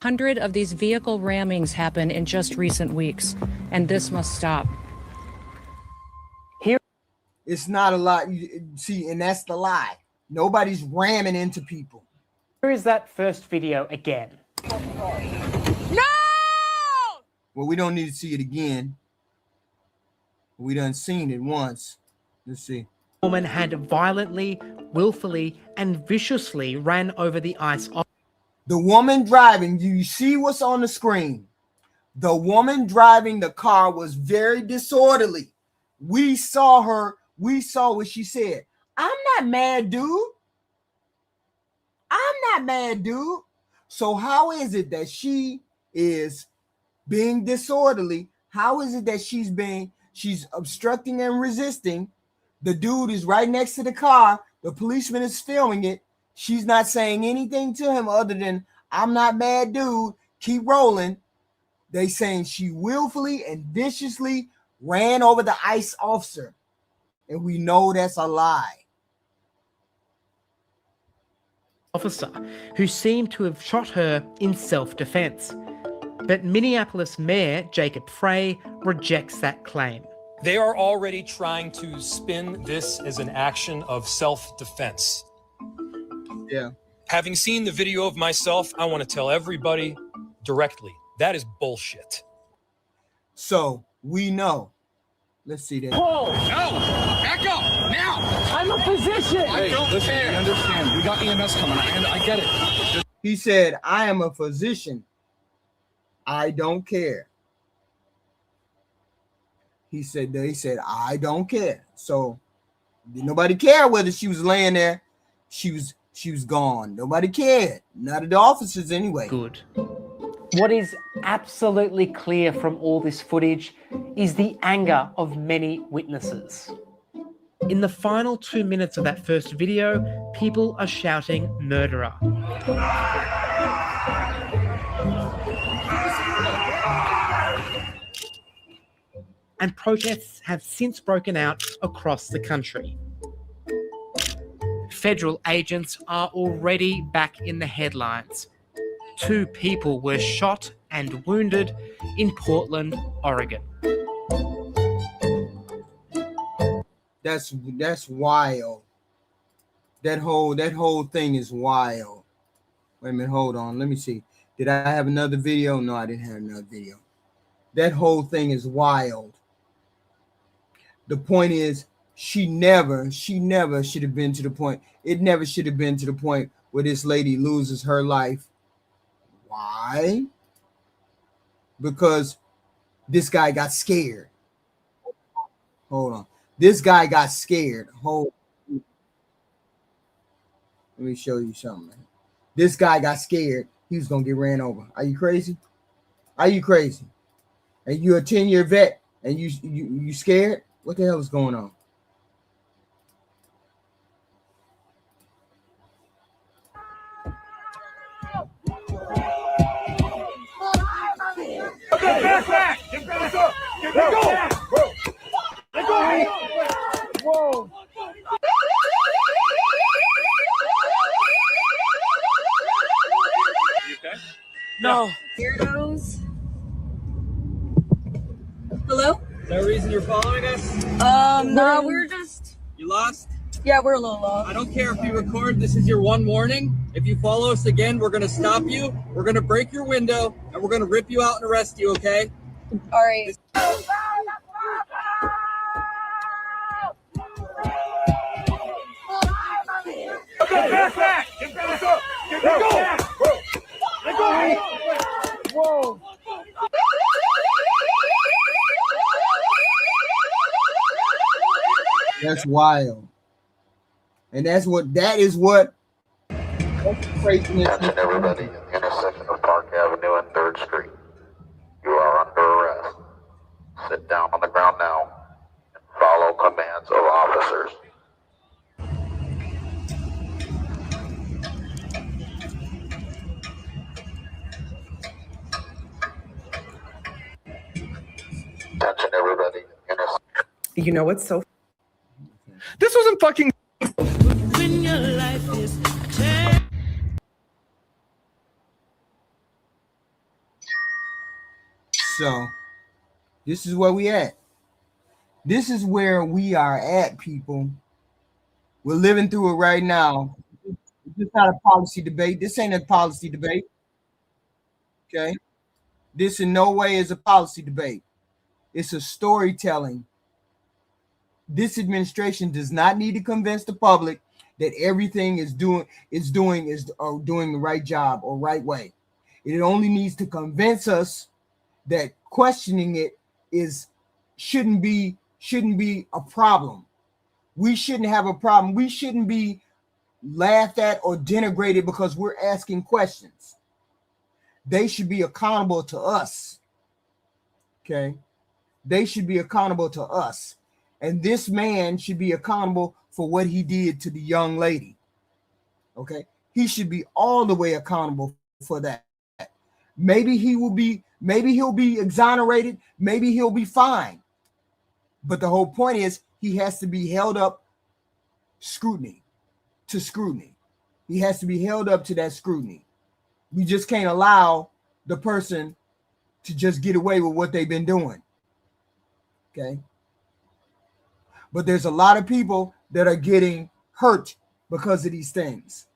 100 of these vehicle rammings happen in just recent weeks, and this must stop. Here, it's not a lot. See, and that's the lie. Nobody's ramming into people. Here is that first video again. No! Well, we don't need to see it again. We done seen it once. Let's see. The woman had violently, willfully, and viciously ran over the ICE officer. The woman driving, you see what's on the screen. The woman driving the car was very disorderly. We saw her. We saw what she said. I'm not mad, dude. I'm not mad, dude. So how is it that she is being disorderly? How is it that she's obstructing and resisting? The dude is right next to the car. The policeman is filming it. She's not saying anything to him other than, I'm not mad, dude. Keep rolling. They saying she willfully and viciously ran over the ICE officer. And we know that's a lie. Officer who seemed to have shot her in self-defense. But Minneapolis Mayor Jacob Frey rejects that claim. They are already trying to spin this as an action of self-defense. Yeah. Having seen the video of myself, I want to tell everybody directly, that is bullshit. So we know. Let's see that. Whoa! No! Back up! Now! I'm a physician! I don't care. We understand. We got EMS coming. I get it. He said, I am a physician. I don't care. He said, I don't care. So did nobody care whether she was laying there. She was gone. Nobody cared. None of the officers anyway. Good. What is absolutely clear from all this footage is the anger of many witnesses. In the final 2 minutes of that first video, people are shouting murderer. And protests have since broken out across the country. Federal agents are already back in the headlines. 2 people were shot and wounded in Portland, Oregon. That's wild. That whole thing is wild. Wait a minute, hold on. Let me see. Did I have another video? No, I didn't have another video. That whole thing is wild. The point is, she never should have been to the point. It never should have been to the point where this lady loses her life. Why? Because this guy got scared. Hold on. This guy got scared. Let me show you something. This guy got scared. He was going to get ran over. Are you crazy? Are you crazy? And you're a 10-year vet and you scared? What the hell is going on? Whoa. No. Weirdos. Hello? No reason you're following us? No, we're just. You lost? Yeah, we're a little lost. I don't care if you record. This is your one warning. If you follow us again, we're going to stop you. We're going to break your window, and we're going to rip you out and arrest you, okay? All right. Whoa. That's wild. And that is what craziness. Attention everybody in the intersection of Park Avenue and 3rd Street. You are under arrest. Sit down on the ground now and follow commands of officers. Attention everybody in the intersection. You know what's so? This wasn't fucking. When your life is So this is where we at. This is where we are at, people. We're living through it right now. This is not a policy debate. This ain't a policy debate. Okay. This in no way is a policy debate. It's a storytelling. This administration does not need to convince the public that everything is doing the right job or right way. It only needs to convince us that questioning it shouldn't be a problem. We shouldn't have a problem. We shouldn't be laughed at or denigrated because we're asking questions. They should be accountable to us. Okay? They should be accountable to us. And this man should be accountable for what he did to the young lady. Okay? He should be all the way accountable for that. Maybe he'll be exonerated, maybe he'll be fine. But the whole point is he has to be held up scrutiny. He has to be held up to that scrutiny. We just can't allow the person to just get away with what they've been doing. Okay? But there's a lot of people that are getting hurt because of these things.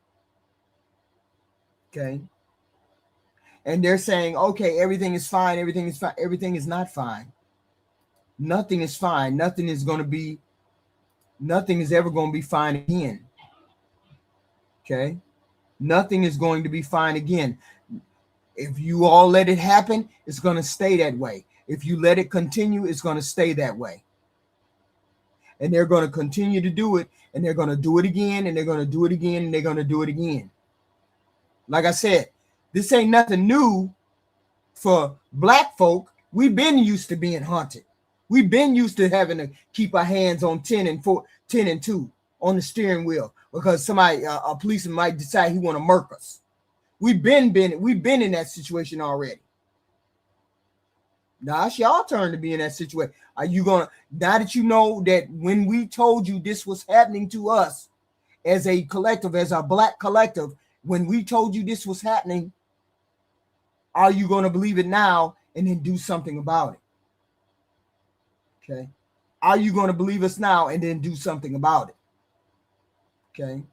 Okay? And they're saying, okay, everything is fine. Everything is fine. Everything is not fine. Nothing is fine. Nothing is ever going to be fine again. Okay? Nothing is going to be fine again. If you all let it happen, it's going to stay that way. If you let it continue, it's going to stay that way. And they're going to continue to do it, and they're going to do it again, and they're going to do it again, and they're going to do it again. Like I said, this ain't nothing new for black folk. We've been used to being haunted. We've been used to having to keep our hands on 10 and 2 on the steering wheel because a policeman might decide he want to murk us. We've been in that situation already. Now it's y'all turn to be in that situation. Are you gonna, now that you know that when we told you this was happening to us as a collective, as a black collective, when we told you this was happening, are you going to believe it now and then do something about it? Okay. Are you going to believe us now and then do something about it? Okay.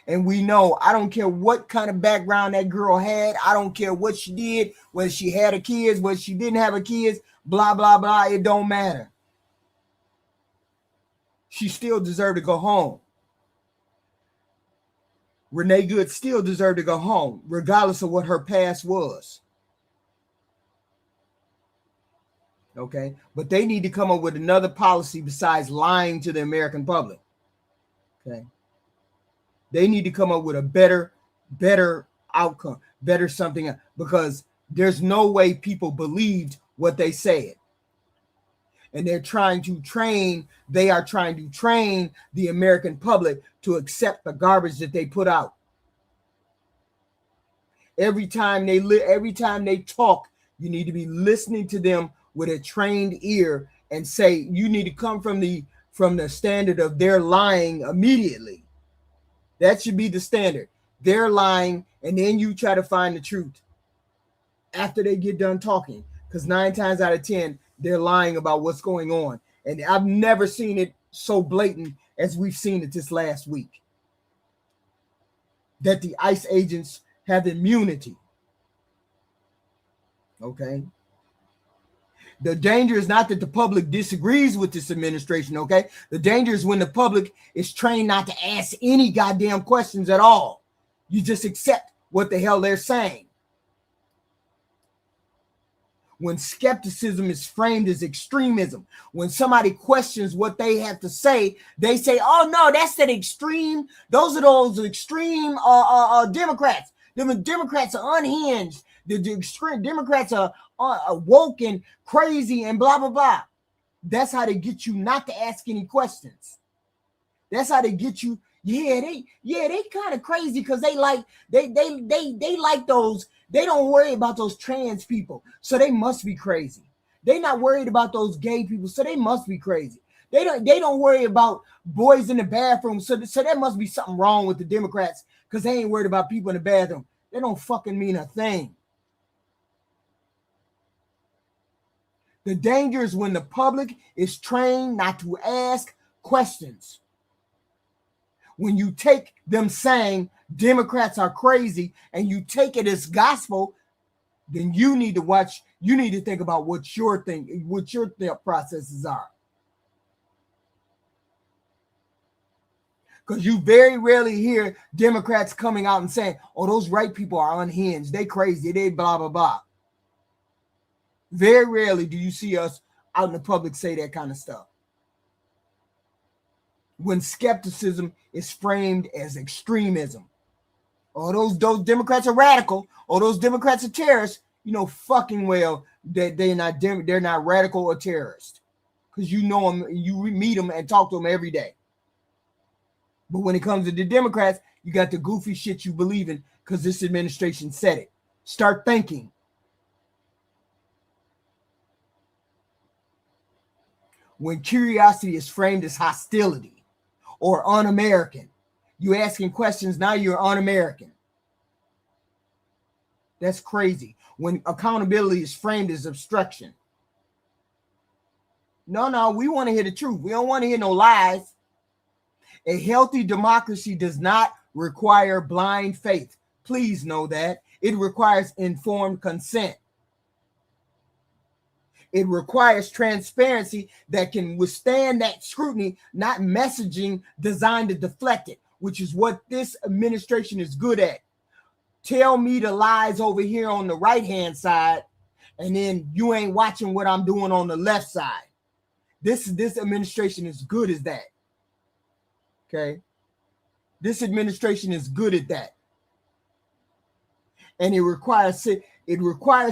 And we know, I don't care what kind of background that girl had. I don't care what she did, whether she had her kids, whether she didn't have her kids, blah, blah, blah. It don't matter. She still deserved to go home. Renee Good still deserved to go home, regardless of what her past was. Okay? But they need to come up with another policy besides lying to the American public. Okay? They need to come up with a better outcome, better something, because there's no way people believed what they said. And they are trying to train the American public to accept the garbage that they put out. Every time they talk, you need to be listening to them with a trained ear and say, you need to come from the standard of they're lying immediately. That should be the standard. They're lying, and then you try to find the truth after they get done talking. Because 9 times out of 10, they're lying about what's going on. And I've never seen it so blatant as we've seen it this last week. That the ICE agents have immunity. Okay. The danger is not that the public disagrees with this administration, okay? The danger is when the public is trained not to ask any goddamn questions at all. You just accept what the hell they're saying. When skepticism is framed as extremism, when somebody questions what they have to say, they say, oh no, that's that extreme. Those are those extreme Democrats. The Democrats are unhinged. The extreme Democrats are woke and crazy and blah, blah, blah. That's how they get you not to ask any questions. That's how they get you. They kind of crazy because they like those. They don't worry about those trans people, so they must be crazy. They're not worried about those gay people, so they must be crazy. They don't worry about boys in the bathroom, so there must be something wrong with the Democrats because they ain't worried about people in the bathroom. They don't fucking mean a thing. The danger is when the public is trained not to ask questions. When you take them saying Democrats are crazy and you take it as gospel, then you need to think about what your thought processes are. Because you very rarely hear Democrats coming out and saying, oh, those right people are unhinged. They crazy. They blah, blah, blah. Very rarely do you see us out in the public say that kind of stuff. When skepticism is framed as extremism. Oh, those Democrats are radical. Oh, those Democrats are terrorists. You know fucking well that they're not radical or terrorists. Because you know them, you meet them and talk to them every day. But when it comes to the Democrats, you got the goofy shit you believe in because this administration said it. Start thinking. When curiosity is framed as hostility or un-American, you asking questions, now you're un-American. That's crazy. When accountability is framed as obstruction. No, we want to hear the truth. We don't want to hear no lies. A healthy democracy does not require blind faith. Please know that. It requires informed consent. It requires transparency that can withstand that scrutiny, not messaging designed to deflect it, which is what this administration is good at. Tell me the lies over here on the right-hand side, and then you ain't watching what I'm doing on the left side. This administration is good as that. Okay? This administration is good at that. And it requires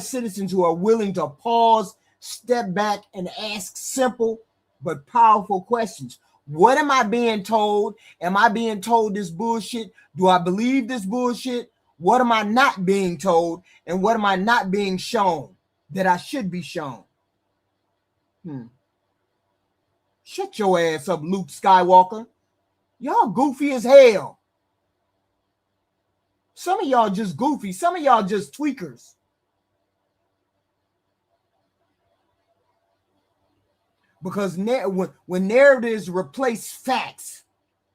citizens who are willing to pause, step back, and ask simple but powerful questions. What am I being told? Am I being told this bullshit? Do I believe this bullshit? What am I not being told? And what am I not being shown that I should be shown? Shut your ass up, Luke Skywalker. Y'all goofy as hell. Some of y'all just goofy. Some of y'all just tweakers. Because when narratives replace facts,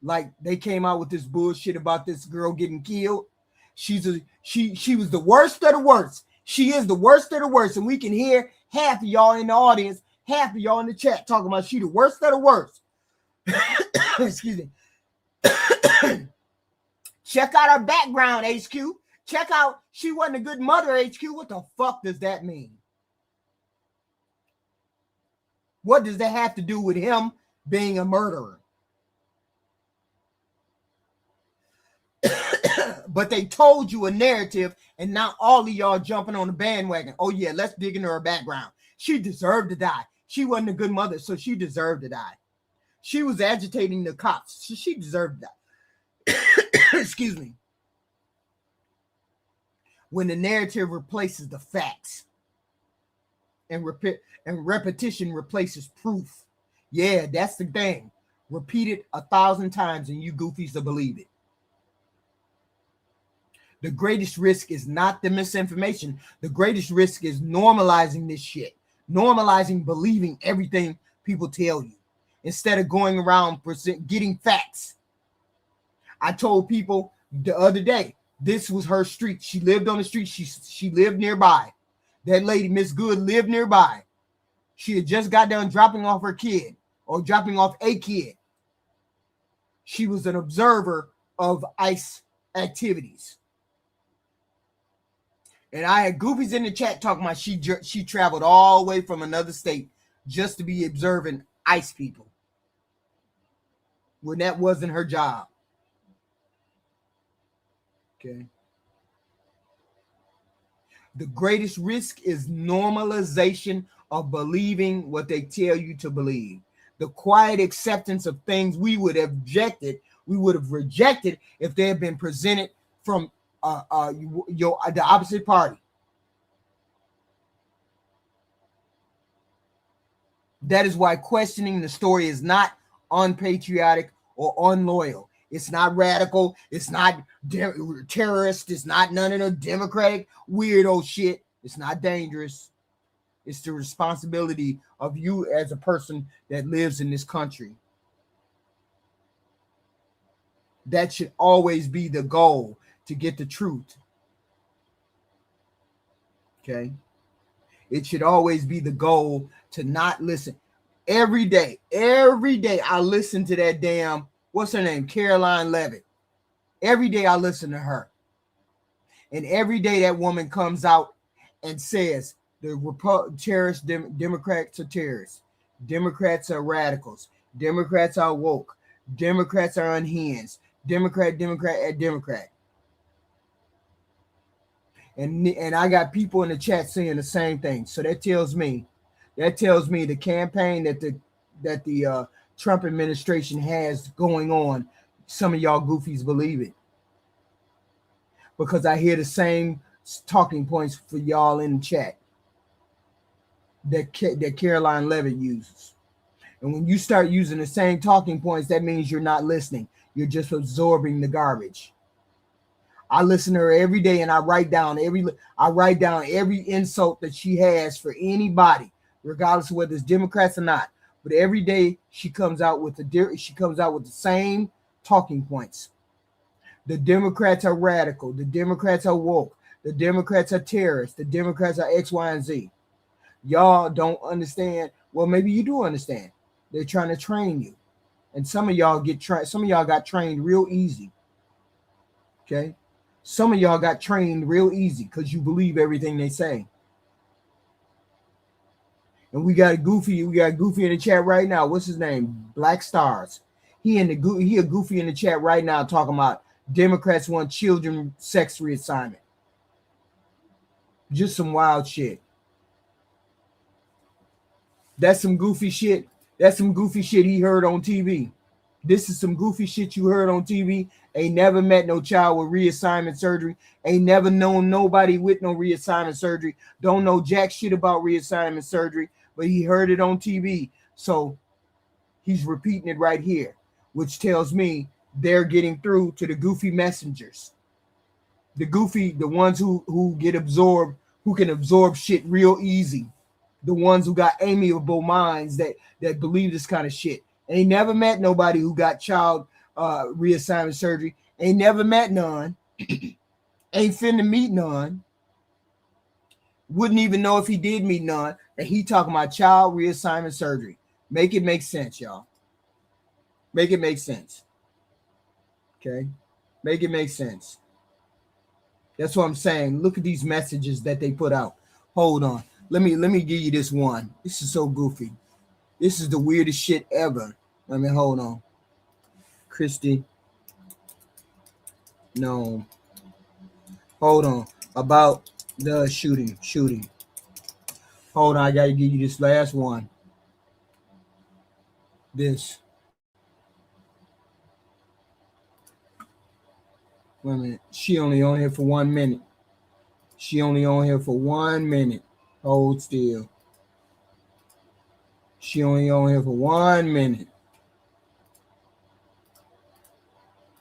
like they came out with this bullshit about this girl getting killed, she was the worst of the worst. She is the worst of the worst, and we can hear half of y'all in the audience, half of y'all in the chat talking about she the worst of the worst. Excuse me. Check out her background, HQ. Check out she wasn't a good mother, HQ. What the fuck does that mean? What does that have to do with him being a murderer? But they told you a narrative, and now all of y'all jumping on the bandwagon. Oh yeah, let's dig into her background. She deserved to die. She wasn't a good mother, so she deserved to die. She was agitating the cops. She deserved that. Excuse me. When the narrative replaces the facts and repetition replaces proof. Yeah, that's the thing. Repeat it 1,000 times and you goofies will believe it. The greatest risk is not the misinformation. The greatest risk is normalizing this shit. Normalizing believing everything people tell you instead of going around getting facts. I told people the other day, this was her street. She lived on the street. She lived nearby. That lady, Miss Good, lived nearby. She had just got done dropping off her kid or dropping off a kid. She was an observer of ICE activities. And I had goofies in the chat talking about she traveled all the way from another state just to be observing ICE people when that wasn't her job. Okay. The greatest risk is normalization of believing what they tell you to believe. The quiet acceptance of things we would have rejected if they had been presented from the opposite party. That is why questioning the story is not unpatriotic or unloyal. It's not radical. It's not terrorist. It's not none of the democratic weirdo shit. It's not dangerous. It's the responsibility of you as a person that lives in this country. That should always be the goal, to get the truth. Okay? It should always be the goal to not listen. Every day I listen to that damn, what's her name? Caroline Levitt. Every day I listen to her. And every day that woman comes out and says the terrorists, Democrats are terrorists. Democrats are radicals. Democrats are woke. Democrats are unhinged. Democrat. And I got people in the chat saying the same thing. So that tells me the campaign that the Trump administration has going on, some of y'all goofies believe it. Because I hear the same talking points for y'all in the chat that Caroline Levitt uses. And when you start using the same talking points, that means you're not listening. You're just absorbing the garbage. I listen to her every day, and I write down every insult that she has for anybody, regardless of whether it's Democrats or not. But every day she comes out with the same talking points. The Democrats are radical. The Democrats are woke. The Democrats are terrorists. The Democrats are X, Y, and Z. Y'all don't understand. Well, maybe you do understand. They're trying to train you, and some of y'all got trained real easy. Okay, some of y'all got trained real easy because you believe everything they say. And we got a goofy in the chat right now. What's his name? Black Stars. He a goofy in the chat right now talking about Democrats want children sex reassignment. Just some wild shit. That's some goofy shit. That's some goofy shit he heard on TV. This is some goofy shit you heard on TV. Ain't never met no child with reassignment surgery. Ain't never known nobody with no reassignment surgery. Don't know jack shit about reassignment surgery, but he heard it on TV. So he's repeating it right here, which tells me they're getting through to the goofy messengers. The ones who get absorbed, who can absorb shit real easy. The ones who got amiable minds that believe this kind of shit. Ain't never met nobody who got child reassignment surgery. Ain't never met none. Ain't finna meet none. Wouldn't even know if he did meet none. And he talking about child reassignment surgery. Make it make sense, y'all. Make it make sense. Okay? Make it make sense. That's what I'm saying. Look at these messages that they put out. Hold on. Let me give you this one. This is so goofy. This is the weirdest shit ever. Let me hold on. Christy. No. Hold on. About the shooting. Hold on. I gotta give you this last one. this. Wait a minute. She only on here for 1 minute. She only on here for 1 minute. Hold still. She only on here for 1 minute.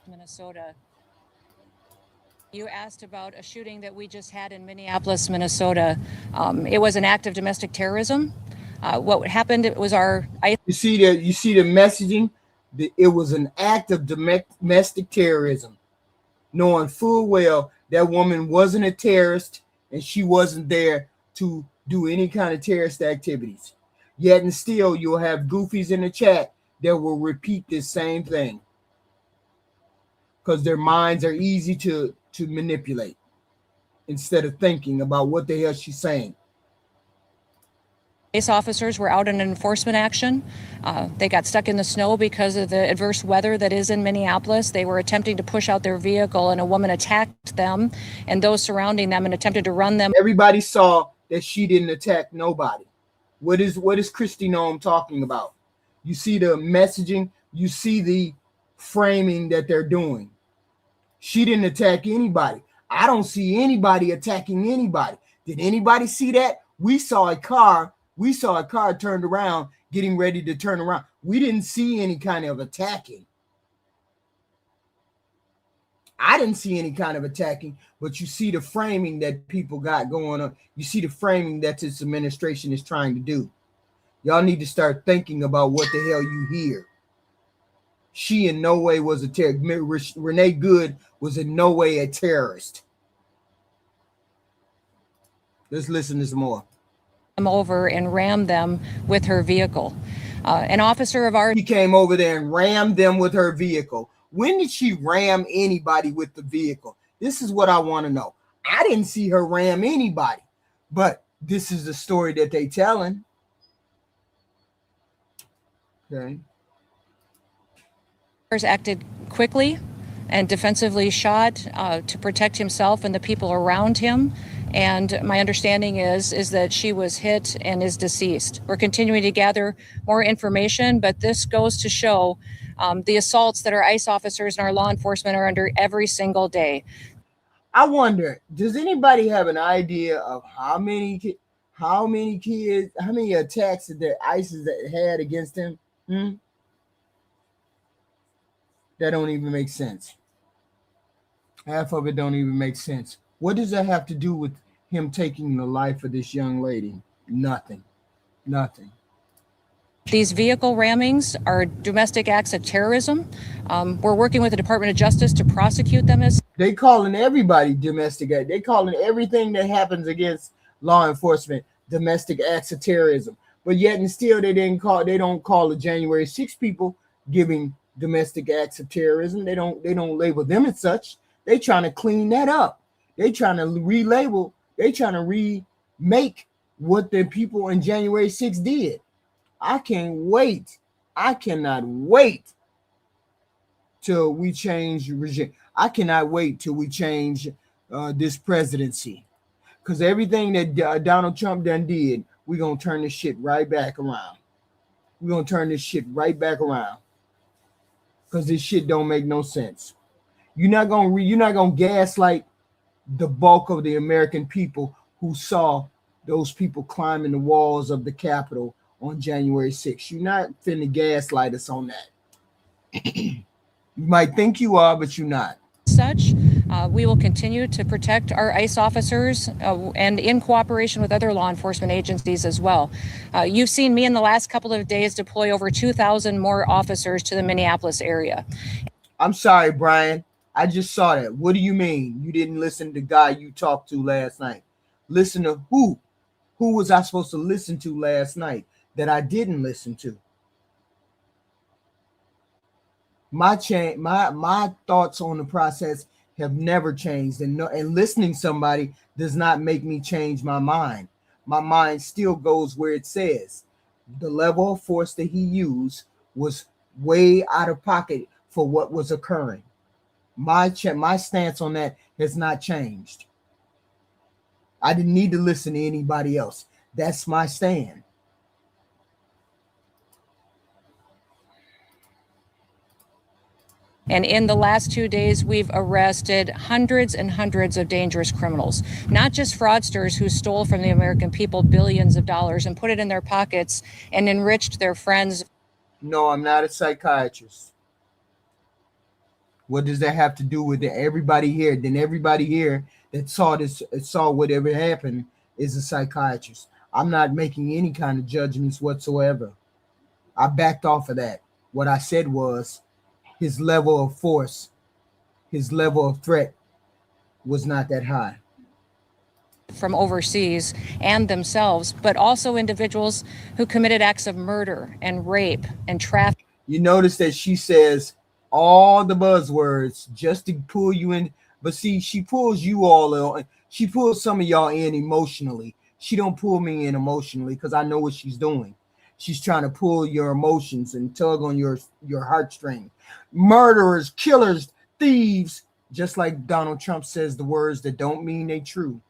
Minnesota. You asked about a shooting that we just had in Minneapolis, Minnesota. It was an act of domestic terrorism. What happened? It was our. You see the messaging. It was an act of domestic terrorism, knowing full well that woman wasn't a terrorist and she wasn't there to do any kind of terrorist activities. Yet and still, you'll have goofies in the chat that will repeat this same thing because their minds are easy to manipulate instead of thinking about what the hell she's saying. ICE officers were out in enforcement action. They got stuck in the snow because of the adverse weather that is in Minneapolis. They were attempting to push out their vehicle and a woman attacked them and those surrounding them and attempted to run them. Everybody saw that she didn't attack nobody. What is Kristi Noem talking about? You see the messaging, you see the framing that they're doing. She didn't attack anybody. I don't see anybody attacking anybody. Did anybody see that? We saw a car turned around, getting ready to turn around. We didn't see any kind of attacking. I didn't see any kind of attacking, but you see the framing that people got going on. You see the framing that this administration is trying to do. Y'all need to start thinking about what the hell you hear. She in no way was a terrorist. Renee Good was in no way a terrorist. Let's listen to some more. Over and rammed them with her vehicle. An officer of ours. He came over there and rammed them with her vehicle. When did she ram anybody with the vehicle? This is what I want to know. I didn't see her ram anybody, but this is the story that they telling. Okay. Acted quickly and defensively shot to protect himself and the people around him. And my understanding is that she was hit and is deceased. We're continuing to gather more information, but this goes to show the assaults that our ICE officers and our law enforcement are under every single day. I wonder, does anybody have an idea of how many kids, how many attacks that ICE had against him? That don't even make sense. Half of it don't even make sense. What does that have to do with him taking the life of this young lady? Nothing. These vehicle rammings are domestic acts of terrorism. We're working with the Department of Justice to prosecute them as. They calling everybody domestic act. They calling everything that happens against law enforcement domestic acts of terrorism. But yet and still they don't call the January 6 people giving domestic acts of terrorism. They don't label them as such. They trying to clean that up. They trying to relabel. They trying to remake what the people in January 6 did. I can't wait. I cannot wait till we change regime. I cannot wait till we change this presidency, because everything that Donald Trump done did, we're gonna turn this shit right back around. We're gonna turn this shit right back around, because this shit don't make no sense. You're not gonna gaslight the bulk of the American people who saw those people climbing the walls of the Capitol on January 6th. You're not finna gaslight us on that. You might think you are, but you're not. Such, we will continue to protect our ICE officers and in cooperation with other law enforcement agencies as well. You've seen me in the last couple of days deploy over 2,000 more officers to the Minneapolis area. I'm sorry, Brian. I just saw that. What do you mean you didn't listen to the guy you talked to last night? Listen to who? Who was I supposed to listen to last night that I didn't listen to? My thoughts on the process have never changed, and listening to somebody does not make me change my mind. My mind still goes where it says. The level of force that he used was way out of pocket for what was occurring. My stance on that has not changed. I didn't need to listen to anybody else. That's my stand. And in the last 2 days, we've arrested hundreds and hundreds of dangerous criminals, not just fraudsters who stole from the American people billions of dollars and put it in their pockets and enriched their friends. No, I'm not a psychiatrist. What does that have to do with it? Everybody here, then everybody here that saw this, saw whatever happened, is a psychiatrist. I'm not making any kind of judgments whatsoever. I backed off of that. What I said was his level of force, his level of threat was not that high. From overseas and themselves, but also individuals who committed acts of murder and rape and trafficking. You notice that she says all the buzzwords just to pull you in, but see, she pulls you all in. She pulls some of y'all in emotionally. She don't pull me in emotionally because I know what she's doing. She's trying to pull your emotions and tug on your heartstring. Murderers, killers, thieves, just like Donald Trump says the words that don't mean they true.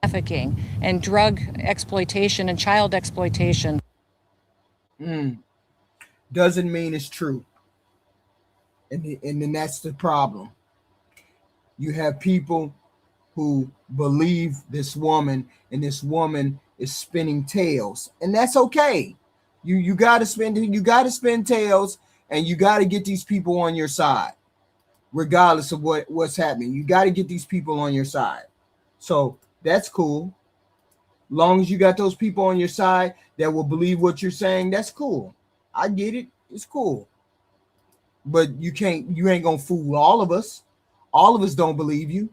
Trafficking and drug exploitation and child exploitation. Doesn't mean it's true. And then that's the problem. You have people who believe this woman, and this woman is spinning tales, and that's okay. You got to spin tales, and you got to get these people on your side, regardless of what's happening. You got to get these people on your side. So that's cool. Long as you got those people on your side that will believe what you're saying, that's cool. I get it. It's cool. But you ain't gonna fool all of us. All of us don't believe you.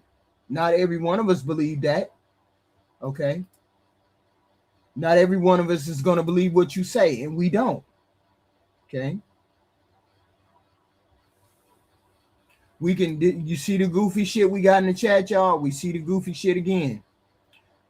Not every one of us believe that. Okay. Not every one of us is gonna believe what you say, and we don't. Okay. You see the goofy shit we got in the chat, y'all? We see the goofy shit again.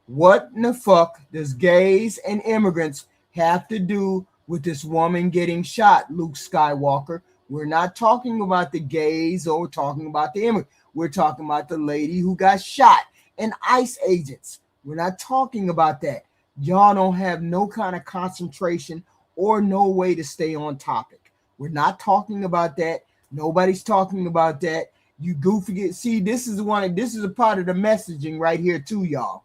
What in the fuck does gays and immigrants have to do with this woman getting shot, Luke Skywalker? We're not talking about the gays or we're talking about the immigrants. We're talking about the lady who got shot and ICE agents. We're not talking about that. Y'all don't have no kind of concentration or no way to stay on topic. We're not talking about that. Nobody's talking about that. You goofy. See, this is a part of the messaging right here too, y'all.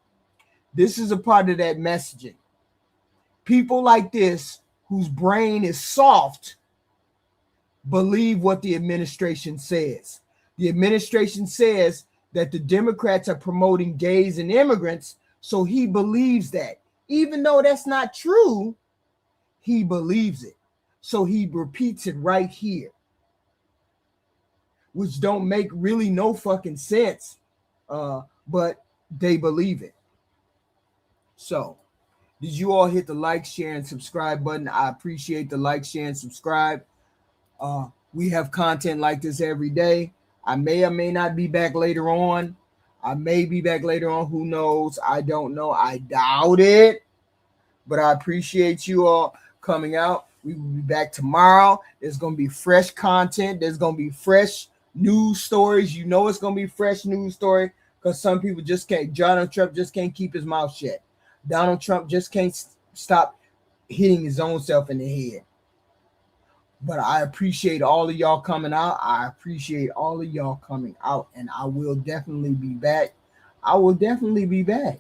This is a part of that messaging. People like this, whose brain is soft, believe what the administration says. The administration says that the Democrats are promoting gays and immigrants, so he believes that. Even though that's not true, he believes it. So he repeats it right here, which don't make really no fucking sense, but they believe it. So, did you all hit the like, share, and subscribe button? I appreciate the like, share, and subscribe. We have content like this every day. I may or may not be back later on. I may be back later on. Who knows? I don't know. I doubt it. But I appreciate you all coming out. We will be back tomorrow. There's going to be fresh content. There's going to be fresh news stories. You know it's going to be fresh news story because some people just can't. Donald Trump just can't keep his mouth shut. Donald Trump just can't stop hitting his own self in the head. But I appreciate all of y'all coming out. I appreciate all of y'all coming out, and I will definitely be back. I will definitely be back.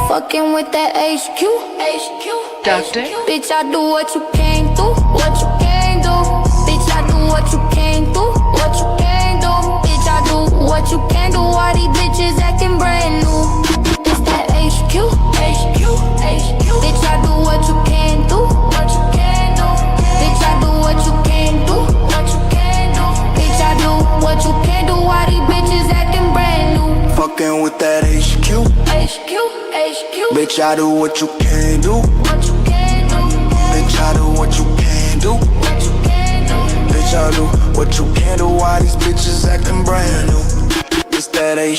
Fucking with that HQ. Doctor. Bitch, I do what you can't do. What you can't do. Bitch, I do what you can't do. What you can't do. Bitch, I do what you can't do. All these bitches acting brand new. It's that HQ. Bitch, I do what you can't do. What you can't do. Bitch, I do what you can't do. What you can't do. Bitch, I do what you can't do. All these bitches acting brand new. Fucking with that HQ. Bitch, I do what you can't do. What you can't do. Bitch, I do what you can't do. What you can't do. Bitch, I do what you can't do. Why these bitches acting brand new? It's that HQ.